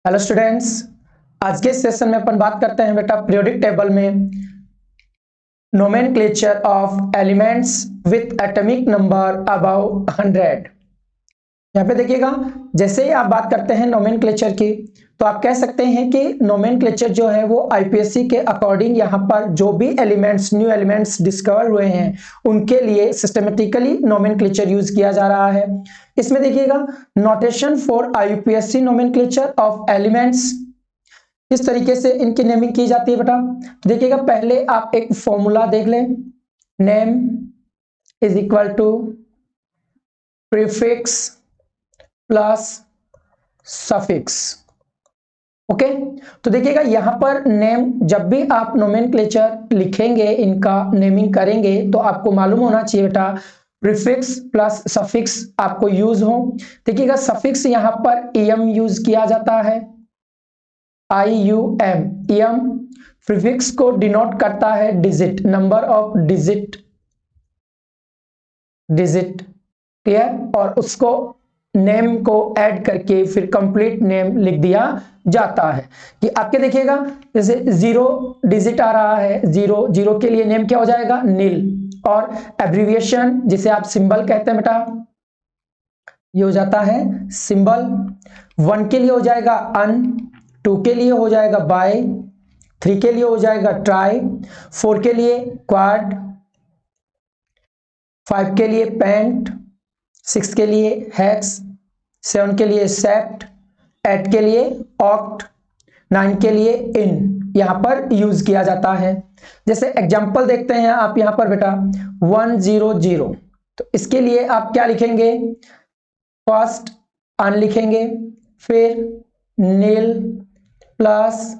Hello students, आज के session में अपन बात करते हैं बेटा पीरियोडिक टेबल में nomenclature of elements with atomic number above 100। यहाँ पे देखिएगा, जैसे ही आप बात करते हैं नोमेनक्लेचर की तो आप कह सकते हैं कि नोमेनक्लेचर जो है वो आईपीएससी के अकॉर्डिंग यहाँ पर जो भी एलिमेंट्स न्यू एलिमेंट्स डिस्कवर हुए हैं उनके लिए सिस्टमेटिकली नोमेनक्लेचर यूज किया जा रहा है। इसमें देखिएगा notation for IPSC nomenclature of elements, इस तरीके से इनकी नेमिंग की जाती है बेटा। देखिएगा, पहले आप एक फॉर्मूला देख लें, name is equal to prefix plus suffix. Okay, तो देखिएगा यहाँ पर नेम, जब भी आप नोमेनक्लेचर लिखेंगे, इनका नेमिंग करेंगे तो आपको मालूम होना चाहिए बेटा प्रीफिक्स प्लस सफिक्स आपको यूज हो। देखिएगा सफिक्स यहाँ पर एम यूज किया जाता है, IUM, एम प्रीफिक्स को डिनोट करता है digit, number of digit, clear, और उसको नेम को ऐड करके फिर कंप्लीट नेम लिख दिया जाता है। कि आपके देखिएगा जैसे 0 डिजिट आ रहा है, 0 के लिए नेम क्या हो जाएगा, नील, और एब्रिविएशन जिसे आप सिंबल कहते हैं बेटा, ये हो जाता है सिंबल। 1 के लिए हो जाएगा अन, 2 के लिए हो जाएगा बाय, 3 के लिए हो जाएगा ट्राई, 4 के लिए क्वाड, 5 के लिए पेंट, 6 के लिए हेक्स, 7 के लिए सेप्ट, 8 के लिए ऑक्ट, 9 के लिए इन, यहां पर यूज किया जाता है। जैसे एग्जांपल देखते हैं आप यहां पर बेटा 100, तो इसके लिए आप क्या लिखेंगे, फर्स्ट अन लिखेंगे, फिर नील प्लस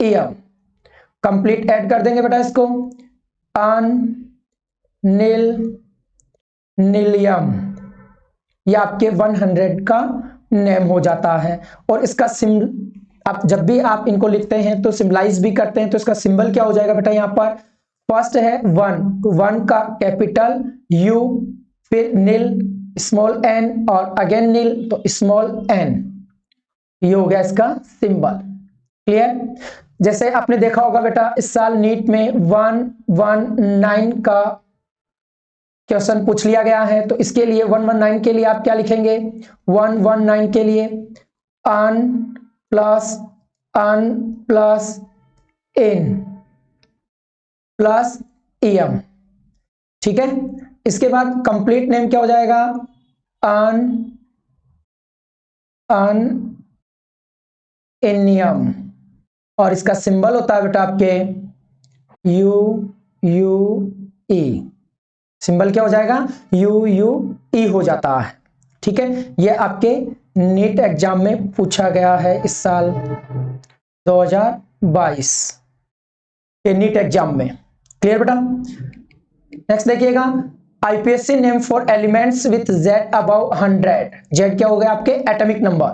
एम, कंप्लीट ऐड कर देंगे बेटा इसको, अन नीलियम, ये आपके 100 का नेम हो जाता है। और इसका सिंबल, आप जब भी आप इनको लिखते हैं तो सिंबलाइज भी करते हैं, तो इसका सिंबल क्या हो जाएगा बेटा, यहाँ पर फर्स्ट है 1, तो 1 का कैपिटल U, फिर नील स्मॉल n, और अगेन नील तो स्मॉल n, ये हो गया इसका सिंबल। क्लियर। जैसे आपने देखा होगा बेटा इस साल नीट में 119 का क्वेश्चन पूछ लिया गया है, तो इसके लिए 119 के लिए आप क्या लिखेंगे, 119 के लिए अन प्लस इन प्लस एम, ठीक है। इसके बाद कंप्लीट नेम क्या हो जाएगा, एनियम, और इसका सिंबल होता है बेटा आपके UE, सिंबल क्या हो जाएगा, UE हो जाता है, ठीक है। ये आपके नीट एग्जाम में पूछा गया है इस साल 2022 के नीट एग्जाम में। क्लियर बेटा। नेक्स्ट देखिएगा, IPSC name for elements with Z above 100। Z क्या हो गया आपके एटॉमिक नंबर।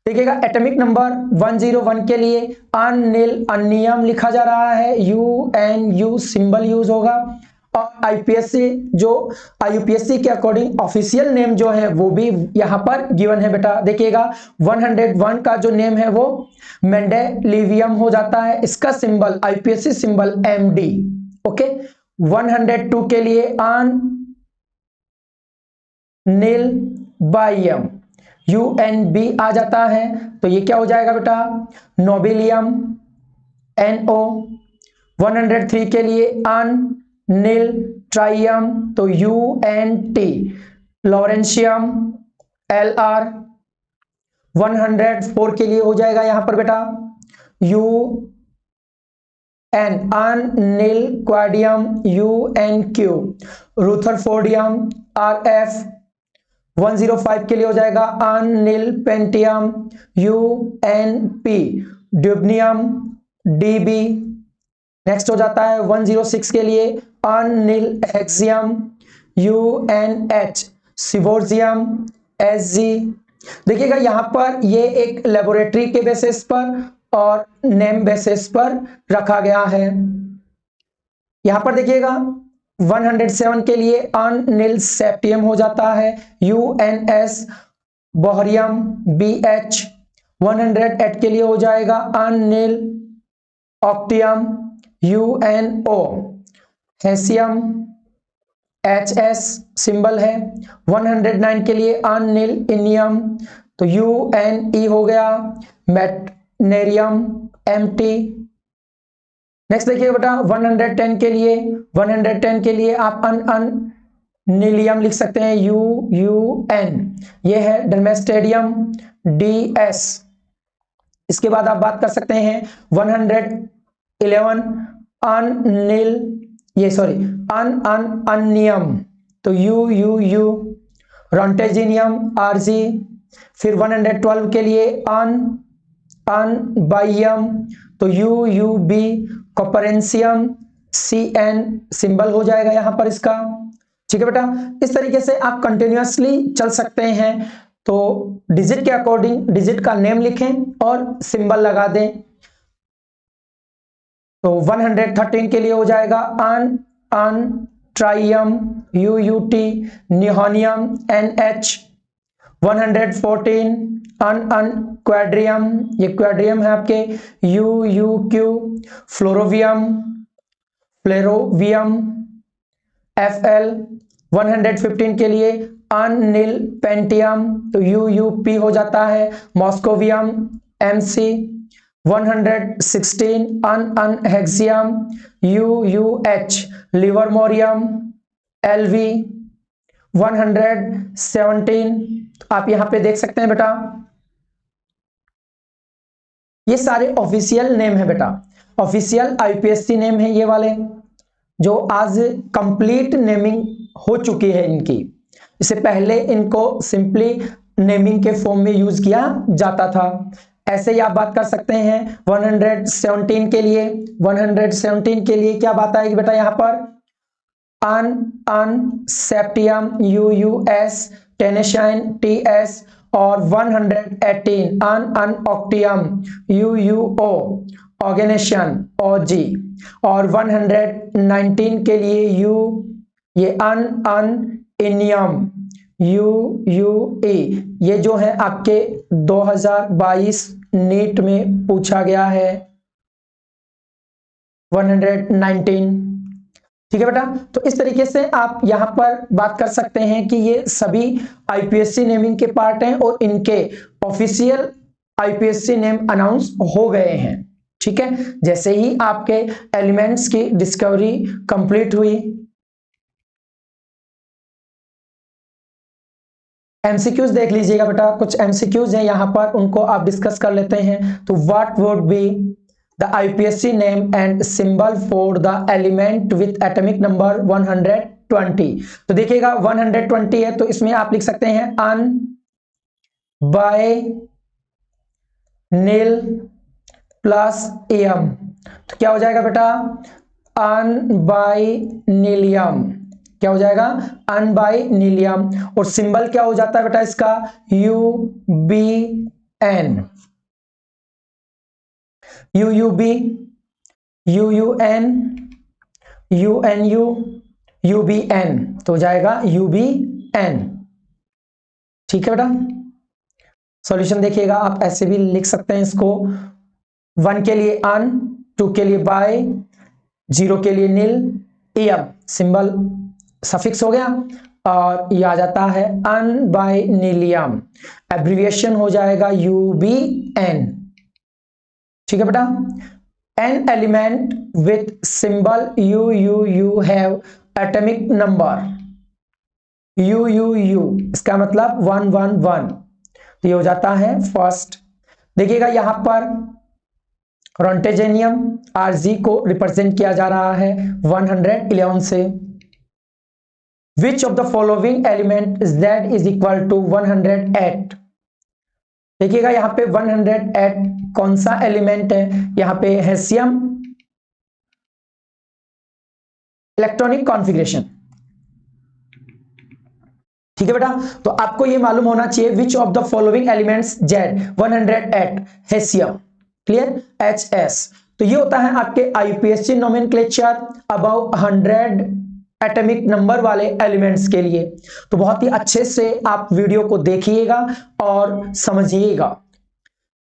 देखिएगा एटॉमिक नंबर 101 के लिए अनियम लिखा जा रहा है, UNU सिंबल यूज होगा। और आईयूपीएससी के अकॉर्डिंग ऑफिशियल नेम जो है वो भी यहाँ पर गिवन है बेटा। देखिएगा 101 का जो नेम है वो मेंडेलिवियम हो जाता है, इसका सिंबल आईयूपीएससी सिंबल MD। ओके, 102 के लिए अनिलबाइयम, UNB आ जाता है, तो ये क्या हो जाएगा बेटा, नोबिलियम, NO। 103 के लिए अनिल ट्राइयम, तो UNT, लॉरेंशियम, LR। 104 के लिए हो जाएगा यहां पर बेटा UN, अनिल क्वाडियम, UNQ, रुथरफोर्डियम, RF। 105 के लिए हो जाएगा Anil Pentium, UNP, ड्यूबनियम, DB। Next हो जाता है 106 के लिए अनिल हेक्सियम, UNH, सिवोर्जियम, SG। देखिएगा यहाँ पर ये एक लेबोरेटरी के बेसिस पर और नेम बेसिस पर रखा गया है। यहाँ पर देखिएगा 107 के लिए अनिल सेप्टियम हो जाता है, UNS। बोहरियम BH, 108 के लिए हो जाएगा अनिल ऑक्टियम UNO, हेसियम HS सिंबल है। 109 के लिए अनिल इनियम तो UNE हो गया, मेटनेरियम MT। नेक्स्ट देखिए बेटा 110 के लिए, 110 के लिए आप नीलियम लिख सकते हैं UUN, ये है डर्मेस्टेडियम DS। इसके बाद आप बात कर सकते हैं 111 अनिल, ये सॉरी अनियम तो UUU, रॉन्टेजिनियम RG। फिर 112 के लिए अनबाइयम तो UUB, कॉपरेंशियम CN सिंबल हो जाएगा यहां पर इसका। ठीक है बेटा, इस तरीके से आप कंटिन्यूअसली चल सकते हैं। तो डिजिट के अकॉर्डिंग डिजिट का नेम लिखें और सिंबल लगा दें। तो 113 के लिए हो जाएगा ट्राइयम UUT, निहोनियम NH। 114 क्वाड्रियम, ये क्वाड्रियम है आपके UUQ, फ्लोरोवियम FL। 115 के लिए अनिल पेंटियम तो UUP हो जाता है, moscovium MC। 116 अनहेक्सियम UUH, livermorium LV। 117 आप यहां पे देख सकते हैं बेटा, ये सारे ऑफिशियल नेम है बेटा, ऑफिशियल IPSC नेम है ये वाले, जो आज कंप्लीट नेमिंग हो चुकी है इनकी। इससे पहले इनको सिंपली नेमिंग के फॉर्म में यूज किया जाता था। ऐसे ही आप बात कर सकते हैं 117 के लिए, 117 के लिए क्या बात आएगी बेटा, यहां पर सेप्टियम UUS, टेनेशाइन TS। और 118 ऑक्टियम UUO, ऑर्गेनेशन OG। और 119 के लिए ये इनियम UUE, ये जो है आपके 2022 नीट में पूछा गया है 119। ठीक है बेटा, तो इस तरीके से आप यहां पर बात कर सकते हैं कि ये सभी IPSC नेमिंग के पार्ट हैं और इनके ऑफिशियल IPSC नेम अनाउंस हो गए हैं। ठीक है, जैसे ही आपके एलिमेंट्स की डिस्कवरी कंप्लीट हुई। MCQs देख लीजिएगा बेटा, कुछ MCQs हैं यहां पर, उनको आप डिस्कस कर लेते हैं। तो what would be the IPSC name and symbol for the element with atomic number 120। तो देखिएगा 120 है तो इसमें आप लिख सकते हैं अनबाइनिल प्लस एम, तो क्या हो जाएगा बेटा अनबाइनिलियम, क्या हो जाएगा अनबाइनिलियम। और सिंबल क्या हो जाता है बेटा इसका UBN, UUB, UUN, UNU, UBN, तो हो जाएगा UBN। ठीक है बेटा, सॉल्यूशन देखिएगा आप ऐसे भी लिख सकते हैं इसको, 1 के लिए अन, 2 के लिए बाय, 0 के लिए नील, एम सिंबल सफिक्स हो गया और ये आ जाता है अनबाइनिलियम, एब्रिविएशन हो जाएगा UBN। ठीक है बेटा, an element with symbol UUU have atomic number UUU, इसका मतलब 111, तो ये हो जाता है फर्स्ट। देखिएगा यहां पर रॉन्टेजेनियम RG को रिप्रेजेंट किया जा रहा है 111 से। Which of the following element Z is equal to 108। देखिएगा यहां पे 108 कौन सा एलिमेंट है, यहां पे हेसियम इलेक्ट्रॉनिक कॉन्फ़िगरेशन। ठीक है बेटा, तो आपको ये मालूम होना चाहिए which of the following elements Z 108 hassium, clear HS। तो ये होता है आपके IPSC nomenclature above 100 atomic number वाले एलिमेंट्स के लिए। तो बहुत ही अच्छे से आप वीडियो को देखिएगा और समझिएगा।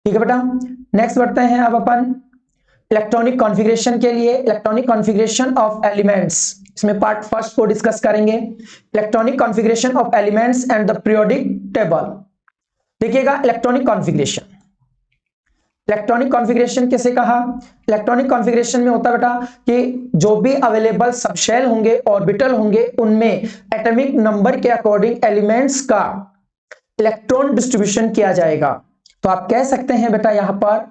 ठीक है बेटा, नेक्स्ट बढ़ते हैं अब अपन इलेक्ट्रॉनिक कॉन्फ़िगरेशन के लिए। इलेक्ट्रॉनिक कॉन्फ़िगरेशन ऑफ एलिमेंट्स, इसमें पार्ट फर्स्ट को डिस्कस करेंगे। Electronic configuration of elements and the periodic table. देखिएगा इलेक्ट्रॉनिक कॉन्फ़िगरेशन, इलेक्ट्रॉनिक कॉन्फ़िगरेशन कैसे कहा? इलेक्ट्रॉनिक कॉन्फ़िगरेशन में होता बेटा कि जो भी अवेलेबल सबशेल होंगे, ऑर्बिटल होंगे, उनमें एटॉमिक नंबर के अकॉर्डिंग एलिमेंट्स का इलेक्ट्रॉन डिस्ट्रीब्यूशन किया जाएगा। तो आप कह सकते हैं बेटा यहां पर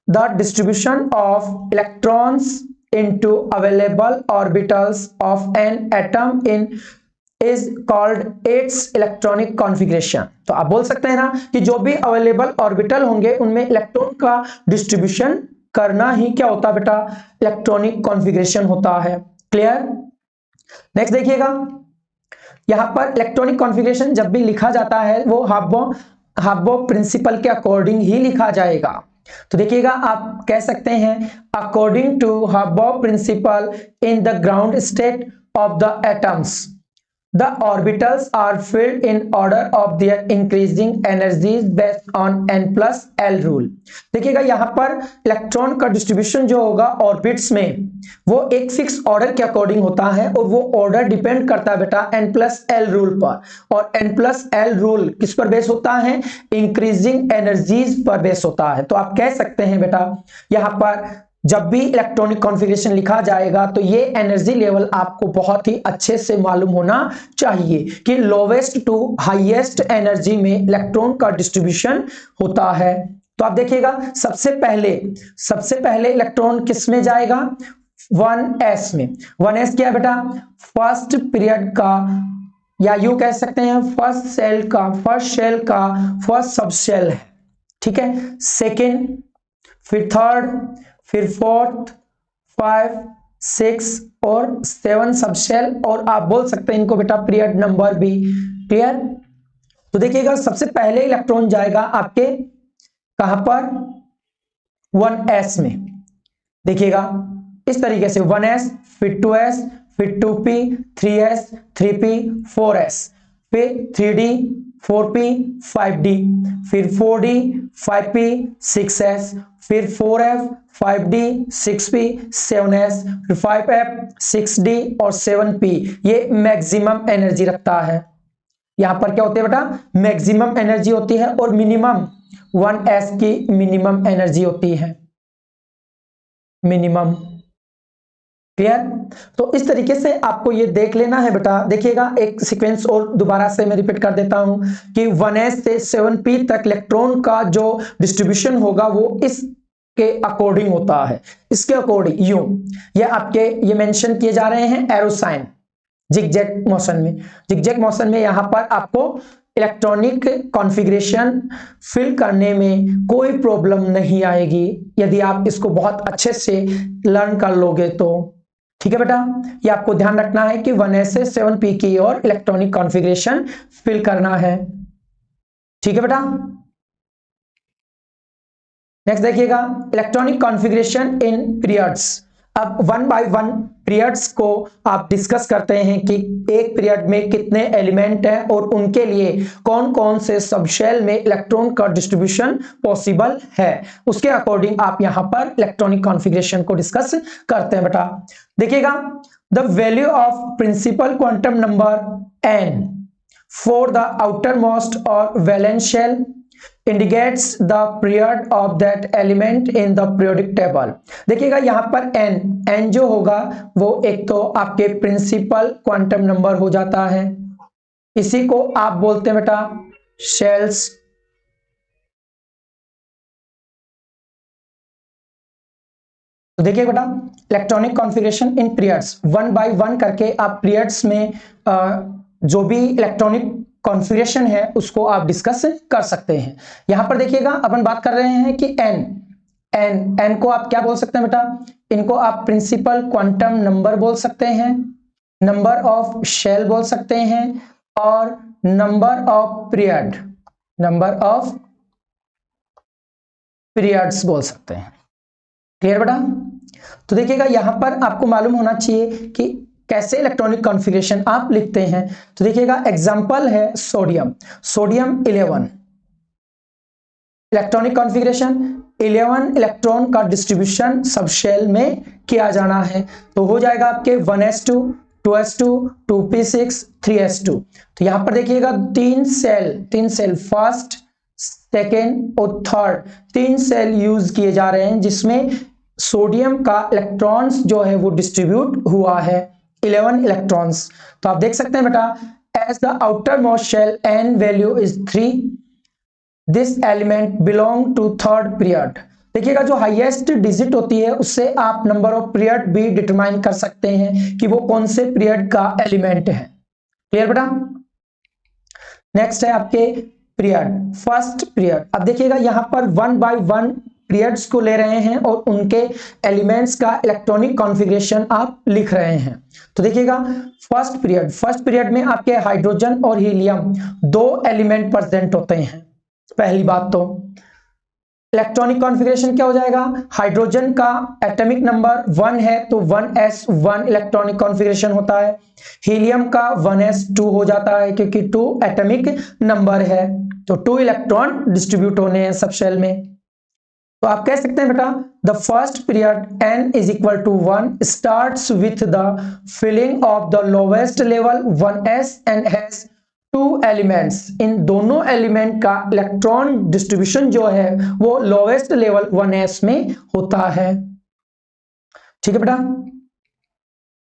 the distribution of electrons into available orbitals of an atom in is called its electronic configuration। तो आप बोल सकते हैं ना कि जो भी अवेलेबल ऑर्बिटल होंगे उनमें इलेक्ट्रॉन का डिस्ट्रीब्यूशन करना ही क्या होता है बेटा? इलेक्ट्रॉनिक कॉन्फ़िगरेशन होता है। क्लियर? नेक्स्ट देखिएगा, यहां पर इलेक्ट्रॉनिक कॉन्फ़िगरेशन जब भी लिखा जाता है वो हाब्बो प्रिंसिपल के अकॉर्डिंग ही लिखा जाएगा। तो देखिएगा आप कह सकते हैं according to Aufbau principle in the ground state of the atoms the orbitals are filled in order of their increasing energies based on n+l rule. देखिएगा यहाँ पर इलेक्ट्रॉन का डिस्ट्रीब्यूशन जो होगा ऑर्बिट्स में वो एक फिक्स ऑर्डर के अकॉर्डिंग होता है और वो ऑर्डर डिपेंड करता है बेटा n+l रूल पर। और n+l रूल किस पर बेस होता है? इंक्रीजिंग एनर्जीज पर बेस होता है। तो आप कह सकते हैं बेटा यहाँ पर जब भी इलेक्ट्रॉनिक कॉन्फ़िगरेशन लिखा जाएगा तो ये एनर्जी लेवल आपको बहुत ही अच्छे से मालूम होना चाहिए कि लोवेस्ट टू हाईएस्ट एनर्जी में इलेक्ट्रॉन का डिस्ट्रीब्यूशन होता है। तो आप देखिएगा सबसे पहले इलेक्ट्रॉन किस में जाएगा? 1s में। 1s क्या है बेटा? फर्स्ट पीरियड का, या यूं कह सकते हैं फर्स्ट शेल का फर्स्ट सबशेल है। ठीक है, सेकेंड, फिर थर्ड, फिर फोर्थ, 5, 6 और 7 सबशेल, और आप बोल सकते हैं इनको बेटा पीरियड नंबर भी। क्लियर? तो देखिएगा सबसे पहले इलेक्ट्रॉन जाएगा आपके कहां पर? 1s में। देखिएगा इस तरीके से 1s, फिर 2s, फिर 2p, 3s, 3p, 4s, फिर 3d, 4p, 5d, फिर 4d, 5p, 6s, फिर 4f, 5d, 6p, 7s, फिर 5f, 6d और 7p। ये मैक्सिमम एनर्जी रखता है। यहां पर क्या होती है बेटा? मैक्सिमम एनर्जी होती है और मिनिमम 1s की मिनिमम एनर्जी होती है, मिनिमम। क्लियर? तो इस तरीके से आपको ये देख लेना है बेटा। देखिएगा एक सीक्वेंस और दोबारा से मैं रिपीट कर देता हूं कि 1s से 7p तक इलेक्ट्रॉन का जो डिस्ट्रीब्यूशन होगा वो इसके अकॉर्डिंग होता है। इसके अकॉर्डिंग यूं ये आपके ये मेंशन किए जा रहे हैं एरो साइन जिगजैग मोशन में। जिगजैग मोशन में यहां पर आपको इलेक्ट्रॉनिक कॉन्फ़िगरेशन फिल करने में कोई प्रॉब्लम नहीं आएगी यदि आप इसको बहुत अच्छे से लर्न कर लोगे तो। ठीक है बेटा, ये आपको ध्यान रखना है कि 1s से 7p की ओर इलेक्ट्रॉनिक कॉन्फ़िगरेशन फिल करना है। ठीक है बेटा, नेक्स्ट देखिएगा इलेक्ट्रॉनिक कॉन्फ़िगरेशन इन पीरियड्स। अब 1 बाय 1 पीरियड्स को आप डिस्कस करते हैं कि एक पीरियड में कितने एलिमेंट हैं और उनके लिए कौन कौन से सबशेल में इलेक्ट्रॉन का डिस्ट्रीब्यूशन पॉसिबल है। उसके अकॉर्डिंग आप यहां पर इलेक्ट्रॉनिक कॉन्फ़िगरेशन को डिस्कस करते हैं बेटा। देखिएगा the value of principal quantum number n for the outer most और valence shell indicates the period of that element in the periodic table। देखिएगा यहां पर n जो होगा वो एक तो आपके प्रिंसिपल क्वांटम नंबर हो जाता है, इसी को आप बोलते हैं बेटा शेल्स। तो देखिए बेटा इलेक्ट्रॉनिक कॉन्फ़िगरेशन इन पीरियड्स 1 बाय 1 करके आप पीरियड्स में जो भी इलेक्ट्रॉनिक कॉन्फ़िगरेशन है उसको आप डिस्कस कर सकते हैं। यहां पर देखिएगा अपन बात कर रहे हैं कि n को आप क्या बोल सकते हैं बेटा? इनको आप प्रिंसिपल क्वांटम नंबर बोल सकते हैं, नंबर ऑफ शेल बोल सकते हैं और नंबर ऑफ पीरियड्स बोल सकते हैं। क्लियर बेटा? तो देखिएगा यहां पर आपको मालूम होना चाहिए कि कैसे इलेक्ट्रॉनिक कॉन्फ़िगरेशन आप लिखते हैं। तो देखिएगा एग्जांपल है sodium, sodium 11 electronic configuration 11 electron का डिस्ट्रीब्यूशन सब शेल में किया जाना है। तो हो जाएगा आपके 1s2 2s2 2p6 3s2। तो यहां पर देखिएगा तीन सेल फर्स्ट सेकेंड और थर्ड तीन सेल यूज किए जा रहे हैं, जिसमें सोडियम का इलेक्ट्रॉन्स जो है वो डिस्ट्रीब्यूट हुआ है 11 इलेक्ट्रॉन्स। तो आप देख सकते हैं बेटा, as the outer most shell n value is 3, this element belong to third period. देखिएगा जो हाईएस्ट डिजिट होती है उससे आप नंबर ऑफ पीरियड भी डिटरमाइन कर सकते हैं कि वो कौन से पीरियड का एलिमेंट है। क्लियर बेटा। नेक्स्ट है आपके पीरियड, फर्स्ट पीरियड। अब देखिएगा यहां पर 1 by 1 पीरियड्स को ले रहे हैं और उनके एलिमेंट्स का इलेक्ट्रॉनिक कॉन्फ़िगरेशन आप लिख रहे हैं। तो देखिएगा फर्स्ट पीरियड में आपके हाइड्रोजन और हीलियम दो एलिमेंट प्रेजेंट होते हैं। पहली बात तो इलेक्ट्रॉनिक कॉन्फ़िगरेशन क्या हो जाएगा, हाइड्रोजन का एटॉमिक नंबर 1 है तो 1s1 इलेक्ट्रॉनिक कॉन्फ़िगरेशन होता है, हीलियम का 1s2 हो जाता है क्योंकि 2 एटॉमिक नंबर है, तो 2 इलेक्ट्रॉन डिस्ट्रीब्यूट होने हैं सब शेल में। तो आप कह सकते हैं बेटा the first period n is equal to 1 starts with the filling of the lowest level 1s and has 2 elements. इन दोनों एलिमेंट का इलेक्ट्रॉन डिस्ट्रीब्यूशन जो है वो लोवेस्ट लेवल 1s में होता है। ठीक है बेटा।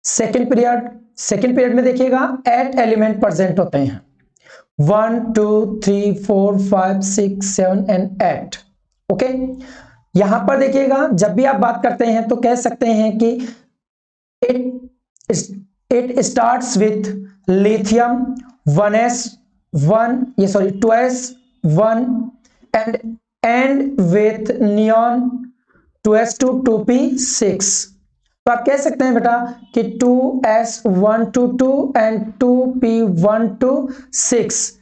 सेकेंड पीरियड में देखिएगा 8 एलिमेंट प्रेजेंट होते हैं, 1 2 3 4 5 6 7 एंड 8। ओके, यहां पर देखिएगा जब भी आप बात करते हैं तो कह सकते हैं कि it starts with lithium 2s1 and with neon 2s2 2p6। तो आप कह सकते हैं बेटा कि 2s122 and 2p126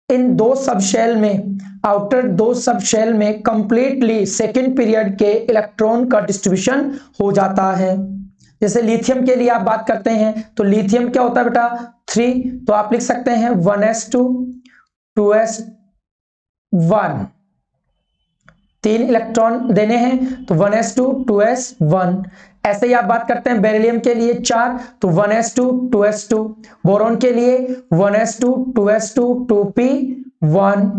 इन दो सब शेल में, आउटर दो सब शेल में कंप्लीटली सेकेंड पीरियड के इलेक्ट्रॉन का डिस्ट्रीब्यूशन हो जाता है। जैसे लिथियम के लिए आप बात करते हैं तो लिथियम क्या होता है बेटा 3, तो आप लिख सकते हैं 1s2 2s1, 3 इलेक्ट्रॉन देने हैं तो 1s2 2s1। ऐसे ही आप बात करते हैं बेरिलियम के लिए 4, तो 1s2 2s2, बोरॉन के लिए 1s2 2s2 2p1,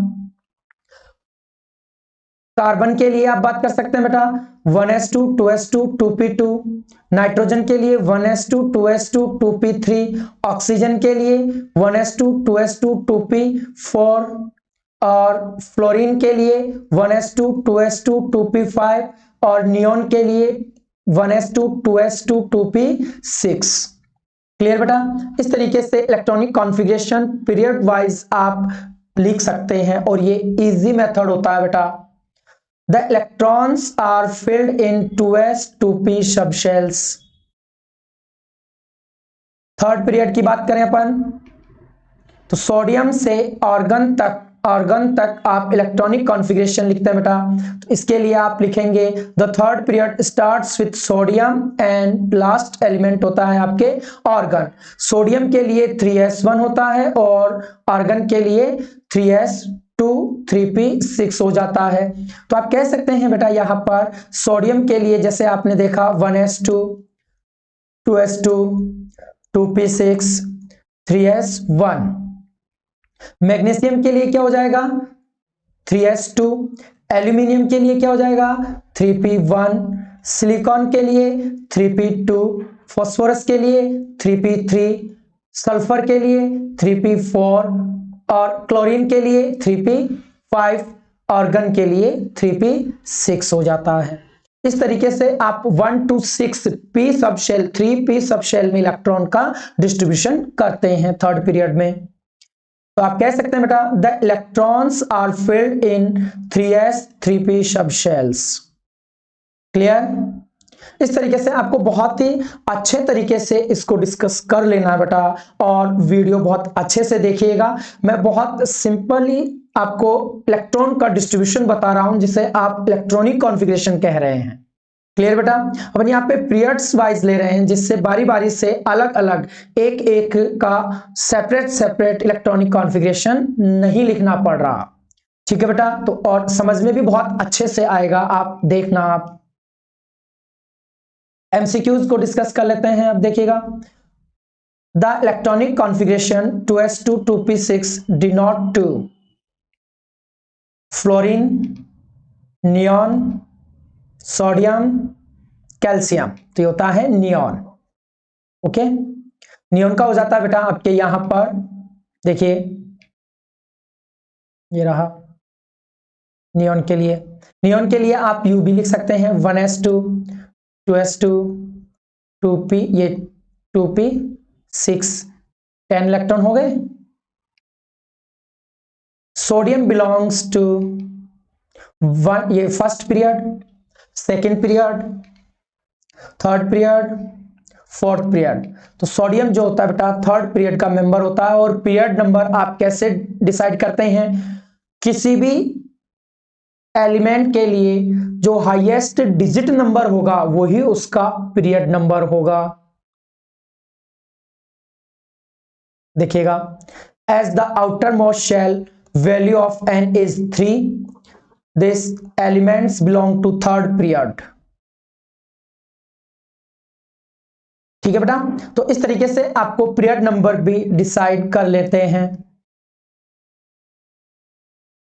कार्बन के लिए आप बात कर सकते हैं बेटा 1s2 2s2 2p2, नाइट्रोजन के लिए 1s2 2s2 2p3, ऑक्सीजन के लिए 1s2 2s2 2p4 और फ्लोरीन के लिए 1s2 2s2 2p5 और नियोन के लिए 1s2 2s2 2p6। क्लियर बेटा। इस तरीके से इलेक्ट्रॉनिक कॉन्फ़िगरेशन पीरियड वाइज आप लिख सकते हैं और ये इजी मेथड होता है बेटा। The electrons are filled in 2s 2p subshells। Third period की बात करें अपन तो सोडियम से ऑर्गन तक आप इलेक्ट्रॉनिक कॉन्फ़िगरेशन लिखते हैं बेटा। तो इसके लिए आप लिखेंगे the third period starts with sodium and last element होता है आपके ऑर्गन। सोडियम के लिए 3s1 होता है और ऑर्गन के लिए 3s2 3p6 हो जाता है। तो आप कह सकते हैं बेटा यहां पर सोडियम के लिए जैसे आपने देखा 1s2 2s2 2p6 3s1। Magnesium के लिए क्या हो जाएगा 3s2, एल्यूमिनियम के लिए क्या हो जाएगा 3p1, सिलिकॉन के लिए 3p2, फास्फोरस के लिए 3p3, सल्फर के लिए 3p4 और क्लोरीन के लिए 3p5, ऑर्गन के लिए 3p6 हो जाता है। इस तरीके से आप 1 to 6 p सब शेल 3p सब शेल में इलेक्ट्रॉन का डिस्ट्रीब्यूशन करते हैं थर्ड पीरियड में। तो आप कह सकते हैं बेटा the electrons are filled in 3s 3p सब शेल्स। क्लियर। इस तरीके से आपको बहुत ही अच्छे तरीके से इसको डिस्कस कर लेना है बेटा और वीडियो बहुत अच्छे से देखिएगा। मैं बहुत सिंपली आपको इलेक्ट्रॉन का डिस्ट्रीब्यूशन बता रहा हूं जिसे आप इलेक्ट्रॉनिक कॉन्फ़िगरेशन कह रहे हैं। क्लियर बेटा। अपन यहाँ पे पीरियड्स वाइज ले रहे हैं, जिससे बारी बारी से अलग अलग एक एक का सेपरेट सेपरेट इलेक्ट्रॉनिक कॉन्फ़िगरेशन नहीं लिखना पड़ रहा। ठीक है बेटा, तो और समझ में भी बहुत अच्छे से आएगा, आप देखना। आप एमसीक्यूज को डिस्कस कर लेते हैं। अब देखिएगा, the electronic configuration 2s2 2p6 denote to fluorine, neon, sodium, calcium. तो ये होता है नियॉन। ओके, नियॉन का हो जाता है बेटा आपके यहां पर देखिए, ये रहा नियॉन के लिए। नियॉन के लिए आप यू भी लिख सकते हैं, 1s2 2s2 2p, ये 2p6 10 इलेक्ट्रॉन हो गए। सोडियम बिलोंग्स टू वन, ये first period, second period, third period, fourth period. तो सोडियम जो होता है बेटा थर्ड पीरियड का मेंबर होता है। और पीरियड नंबर आप कैसे डिसाइड करते हैं, किसी भी एलिमेंट के लिए जो हाईएस्ट डिजिट नंबर होगा वही उसका पीरियड नंबर होगा। देखिएगा, as the outer most shell value of n is 3, this elements belong to third period. ठीक है बेटा, तो इस तरीके से आपको पीरियड नंबर भी डिसाइड कर लेते हैं।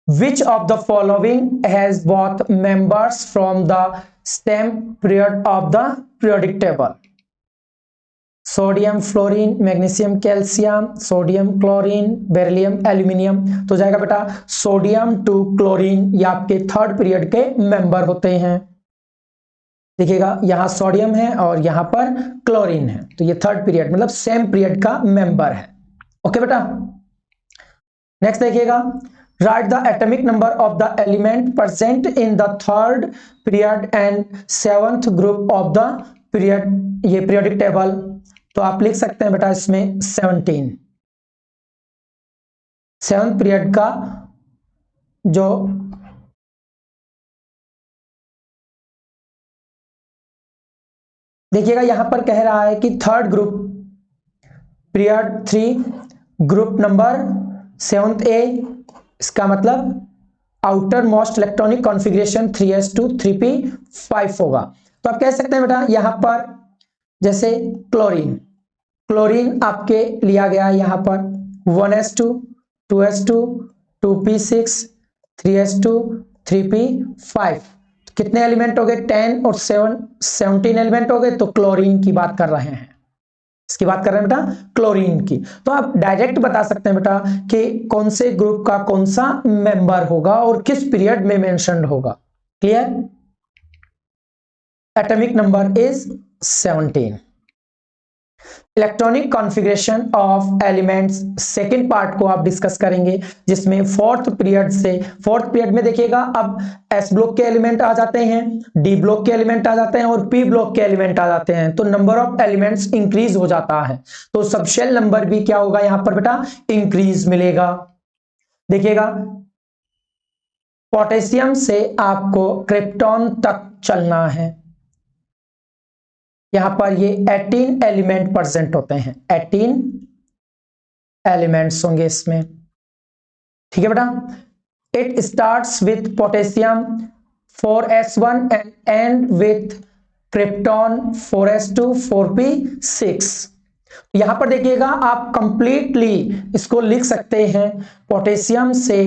Which of the following has both members from the same period of the periodic table? Sodium fluorine, magnesium calcium, sodium chlorine, beryllium aluminium. तो जाएगा बेटा सोडियम टू क्लोरीन, ये आपके थर्ड पीरियड के मेंबर होते हैं। देखिएगा, यहां सोडियम है और यहां पर क्लोरीन है, तो ये थर्ड पीरियड मतलब सेम पीरियड का मेंबर है। ओके बेटा, नेक्स्ट देखिएगा, write the atomic number of the element present in the third period and seventh group of the period, ये periodic table। तो आप लिख सकते हैं बेटा इसमें 17, सेवंथ पीरियड का जो देखिएगा यहां पर कह रहा है कि third group period 3, group number 7th ए, इसका मतलब outer most electronic configuration 3s2 3p5 होगा। तो आप कह सकते हैं बेटा यहां पर जैसे क्लोरीन, क्लोरीन आपके लिया गया यहां पर 1s2 2s2 2p6 3s2 3p5। कितने एलिमेंट हो गए, 10 और 17 एलिमेंट हो गए। तो क्लोरीन की बात कर रहे हैं, इसकी बात कर रहे हैं बेटा क्लोरीन की। तो आप डायरेक्ट बता सकते हैं बेटा कि कौन से ग्रुप का कौन सा मेंबर होगा और किस पीरियड में मेंशन्ड होगा। Clear, atomic number is 17। Electronic configuration of elements second part को आप डिस्कस करेंगे, जिसमें फोर्थ पीरियड में देखिएगा अब एस ब्लॉक के एलिमेंट आ जाते हैं, डी ब्लॉक के एलिमेंट आ जाते हैं और पी ब्लॉक के एलिमेंट आ जाते हैं। तो नंबर ऑफ एलिमेंट्स इंक्रीज हो जाता है, तो सबशेल नंबर भी क्या होगा यहां पर बेटा, इंक्रीज मिलेगा। देखिएगा, पोटेशियम से आपको क्रिप्टॉन तक चलना है। यहां पर ये 18 एलिमेंट प्रेजेंट होते हैं, 18 एलिमेंट्स होंगे इसमें। ठीक है बेटा, it starts with potassium 4s1 and and with krypton 4s2 4p6। यहां पर देखिएगा आप कंप्लीटली इसको लिख सकते हैं पोटेशियम से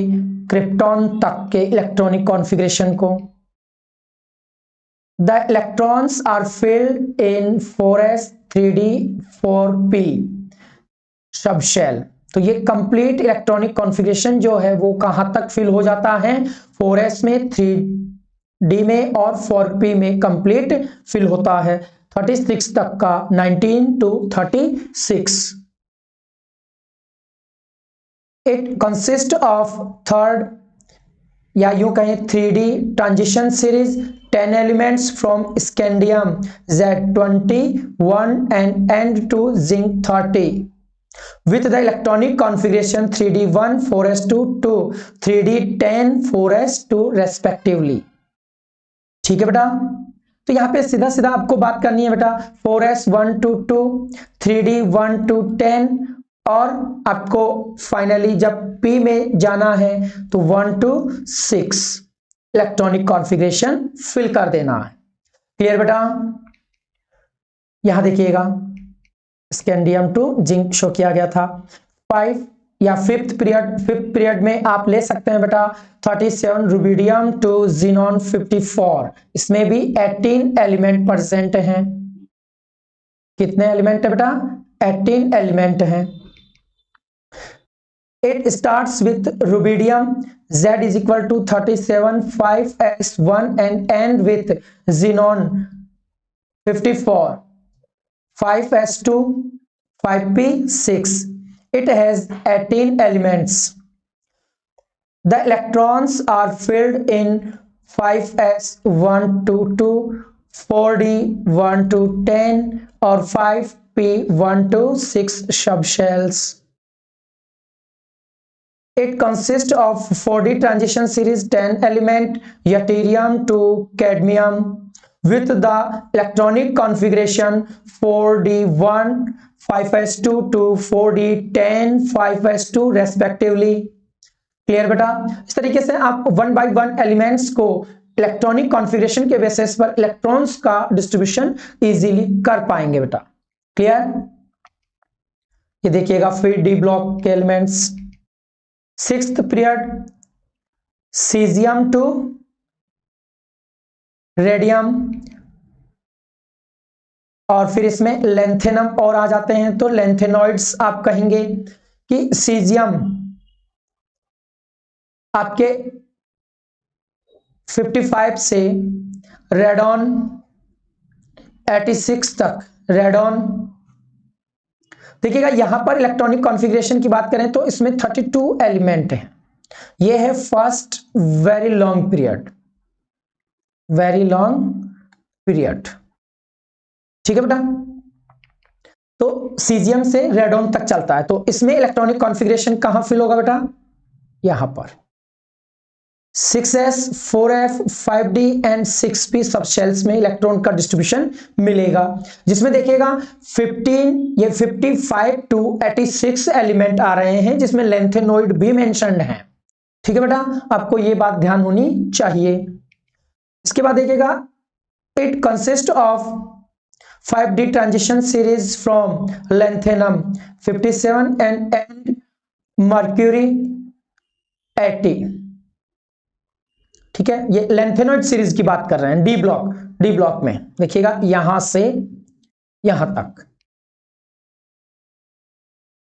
क्रिप्टॉन तक के इलेक्ट्रॉनिक कॉन्फ़िगरेशन को। The electrons are filled in 4s 3d 4p subshell. तो ये कंप्लीट इलेक्ट्रॉनिक कॉन्फ़िगरेशन जो है वो कहां तक फिल हो जाता है, 4s में, 3d में और 4p में कंप्लीट फिल होता है 36 तक का, 19 to 36। It consist of third या यूं कहें 3d transition series 10 elements from scandium Z21 and end to zinc 30 with the electronic configuration 3d1 4s2 2 3d10 4s2 respectively। ठीक है बेटा, तो यहाँ पे सीधा सीधा आपको बात करनी है बेटा 4s 1 to 2, 3d 1 to 10 और आपको फाइनली जब p में जाना है तो 1 to 6 इलेक्ट्रॉनिक कॉन्फ़िगरेशन फिल कर देना है। क्लियर बेटा? यहां देखिएगा स्कैंडियम 2 जिंक शो किया गया था। 5 या फिफ्थ पीरियड में आप ले सकते हैं बेटा 37 रुबिडियम टू जिनॉन 54। इसमें भी 18 एलिमेंट प्रेजेंट हैं। कितने एलिमेंट है बेटा? 18 एलिमेंट हैं। It starts with rubidium Z is equal to 37 5s1 and end with xenon 54 5s2 5p6. It has 18 elements. The electrons are filled in 5s1 to 2, 4d1 to 10 or 5p1 to 6 subshells. It consists of 4d transition series 10 element yttrium to cadmium with the electronic configuration 4d1 5s2 to 4d10 5s2 respectively. Clear बेटा? इस तरीके से आप 1 by 1 elements को electronic configuration के basis पर electrons का distribution easily कर पाएंगे बेटा। क्लियर? ये देखिएगा फिर डी ब्लॉक के elements. 6th period caesium to radium और फिर इसमें लेंथेनम और आ जाते हैं तो लेंथेनॉइड्स आप कहेंगे कि सीजियम आपके 55 से रेडॉन 86 तक रेडॉन। देखिएगा यहां पर इलेक्ट्रॉनिक कॉन्फ़िगरेशन की बात करें तो इसमें 32 एलिमेंट हैं। यह है फर्स्ट वेरी लॉन्ग पीरियड। ठीक है बेटा? तो सीजियम से रेडॉन तक चलता है तो इसमें इलेक्ट्रॉनिक कॉन्फ़िगरेशन कहां फिल होगा बेटा? यहां पर 6s 4f 5d and 6p subshells में इलेक्ट्रॉन का डिस्ट्रीब्यूशन मिलेगा, जिसमें देखिएगा 55 टू 86 एलिमेंट आ रहे हैं जिसमें लेंथेनॉइड भी मेंशन्ड हैं। ठीक है बेटा? आपको ये बात ध्यान होनी चाहिए। इसके बाद देखिएगा it consist of 5d transition series from lanthanum 57 and mercury 80। ठीक है? ये लेंथेनॉइड सीरीज की बात कर रहे हैं। डी ब्लॉक में देखिएगा यहां से यहां तक।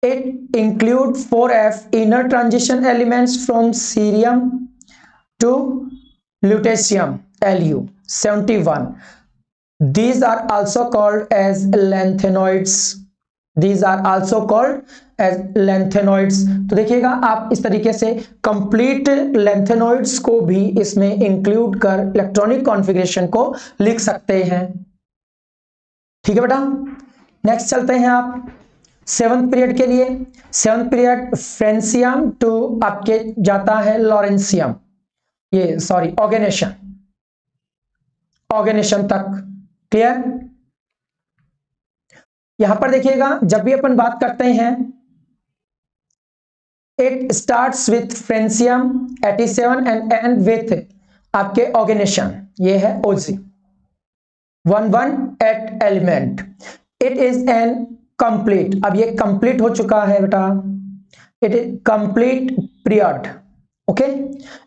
It include 4f inner transition elements from cerium to lutetium Lu 71। These are also called as lanthanoids. तो देखिएगा आप इस तरीके से कंप्लीट लेंथेनॉइड्स को भी इसमें इंक्लूड कर इलेक्ट्रॉनिक कॉन्फ़िगरेशन को लिख सकते हैं। ठीक है बेटा? नेक्स्ट चलते हैं आप 7th पीरियड के लिए। 7th पीरियड फ्रेंसियम टू आपके जाता है लॉरेंसियम, ये सॉरी ऑर्गेनेशन तक। क्लियर? यहां पर देखिएगा जब भी अपन बात करते हैं it starts with francium 87 and and with आपके ऑर्गेनेशन, ये है OG 118 element. It is an complete, अब ये कंप्लीट हो चुका है बेटा, it is complete period. Okay?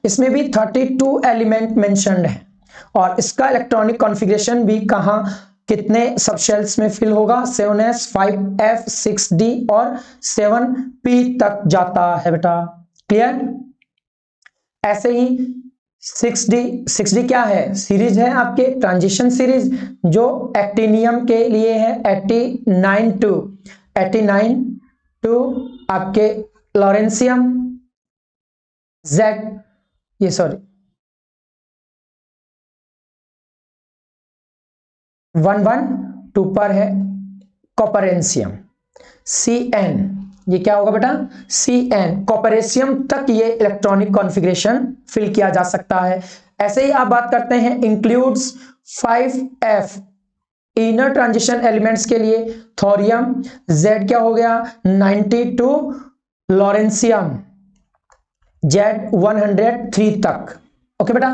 इसमें भी 32 एलिमेंट मेंशन्ड है और इसका इलेक्ट्रॉनिक कॉन्फ़िगरेशन भी कहां कितने सबशेल्स में फिल होगा? 7s 5f 6d और 7p तक जाता है बेटा। क्लियर? ऐसे ही 6d क्या है? सीरीज है आपके ट्रांजिशन सीरीज जो एक्टिनियम के लिए है 89 टू आपके लॉरेंसियम Z, ये सॉरी 112 पर है कॉपरेंसियम Cn, ये क्या होगा बेटा? Cn कॉपरेशियम तक ये इलेक्ट्रॉनिक कॉन्फ़िगरेशन फिल किया जा सकता है। ऐसे ही आप बात करते हैं includes 5F inner transition elements के लिए थोरियम, Z क्या हो गया 92, लॉरेंसियम Z 103 तक। ओके बेटा,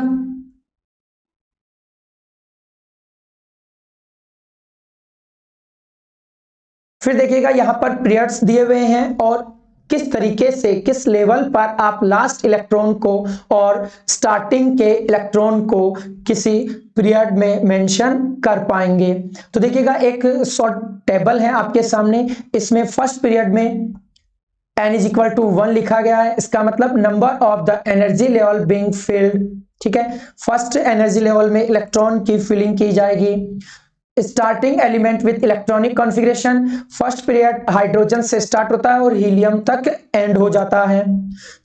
फिर देखिएगा यहां पर पीरियड्स दिए हुए हैं और किस तरीके से किस लेवल पर आप लास्ट इलेक्ट्रॉन को और स्टार्टिंग के इलेक्ट्रॉन को किसी पीरियड में मेंशन कर पाएंगे। तो देखिएगा एक शॉर्ट टेबल है आपके सामने, इसमें फर्स्ट पीरियड में n इज इक्वल टू 1 लिखा गया है, इसका मतलब number of the energy level being field. ठीक है, फर्स्ट एनर्जी लेवल में इलेक्ट्रॉन की फिलिंग की जाएगी। Starting element with electronic configuration, first period hydrogen से स्टार्ट होता है और हीलियम तक एंड हो जाता है।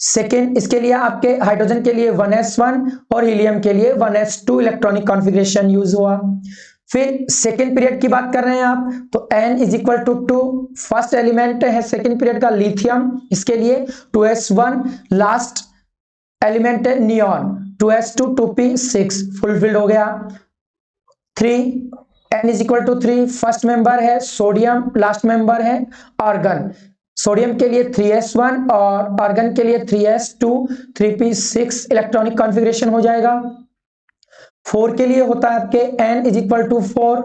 सेकेंड, इसके लिए आपके हाइड्रोजन के लिए 1s1 और हीलियम के लिए 1s2 इलेक्ट्रॉनिक कॉन्फ़िगरेशन यूज हुआ। फिर सेकेंड पीरियड की बात कर रहे हैं आप, तो n is equal to 2, first element है सेकेंड पीरियड का लिथियम, इसके लिए 2s1, लास्ट एलिमेंट है नियॉन 2s2 2p6 फुलफिल्ड हो गया। 3 n is equal to 3, first member है सोडियम, लास्ट मेंबर है आर्गन, सोडियम के लिए 3s1 और आर्गन के लिए 3s2 3p6 इलेक्ट्रॉनिक कॉन्फ़िगरेशन हो जाएगा। 4 के लिए होता है आपके n इज इक्वल टू 4,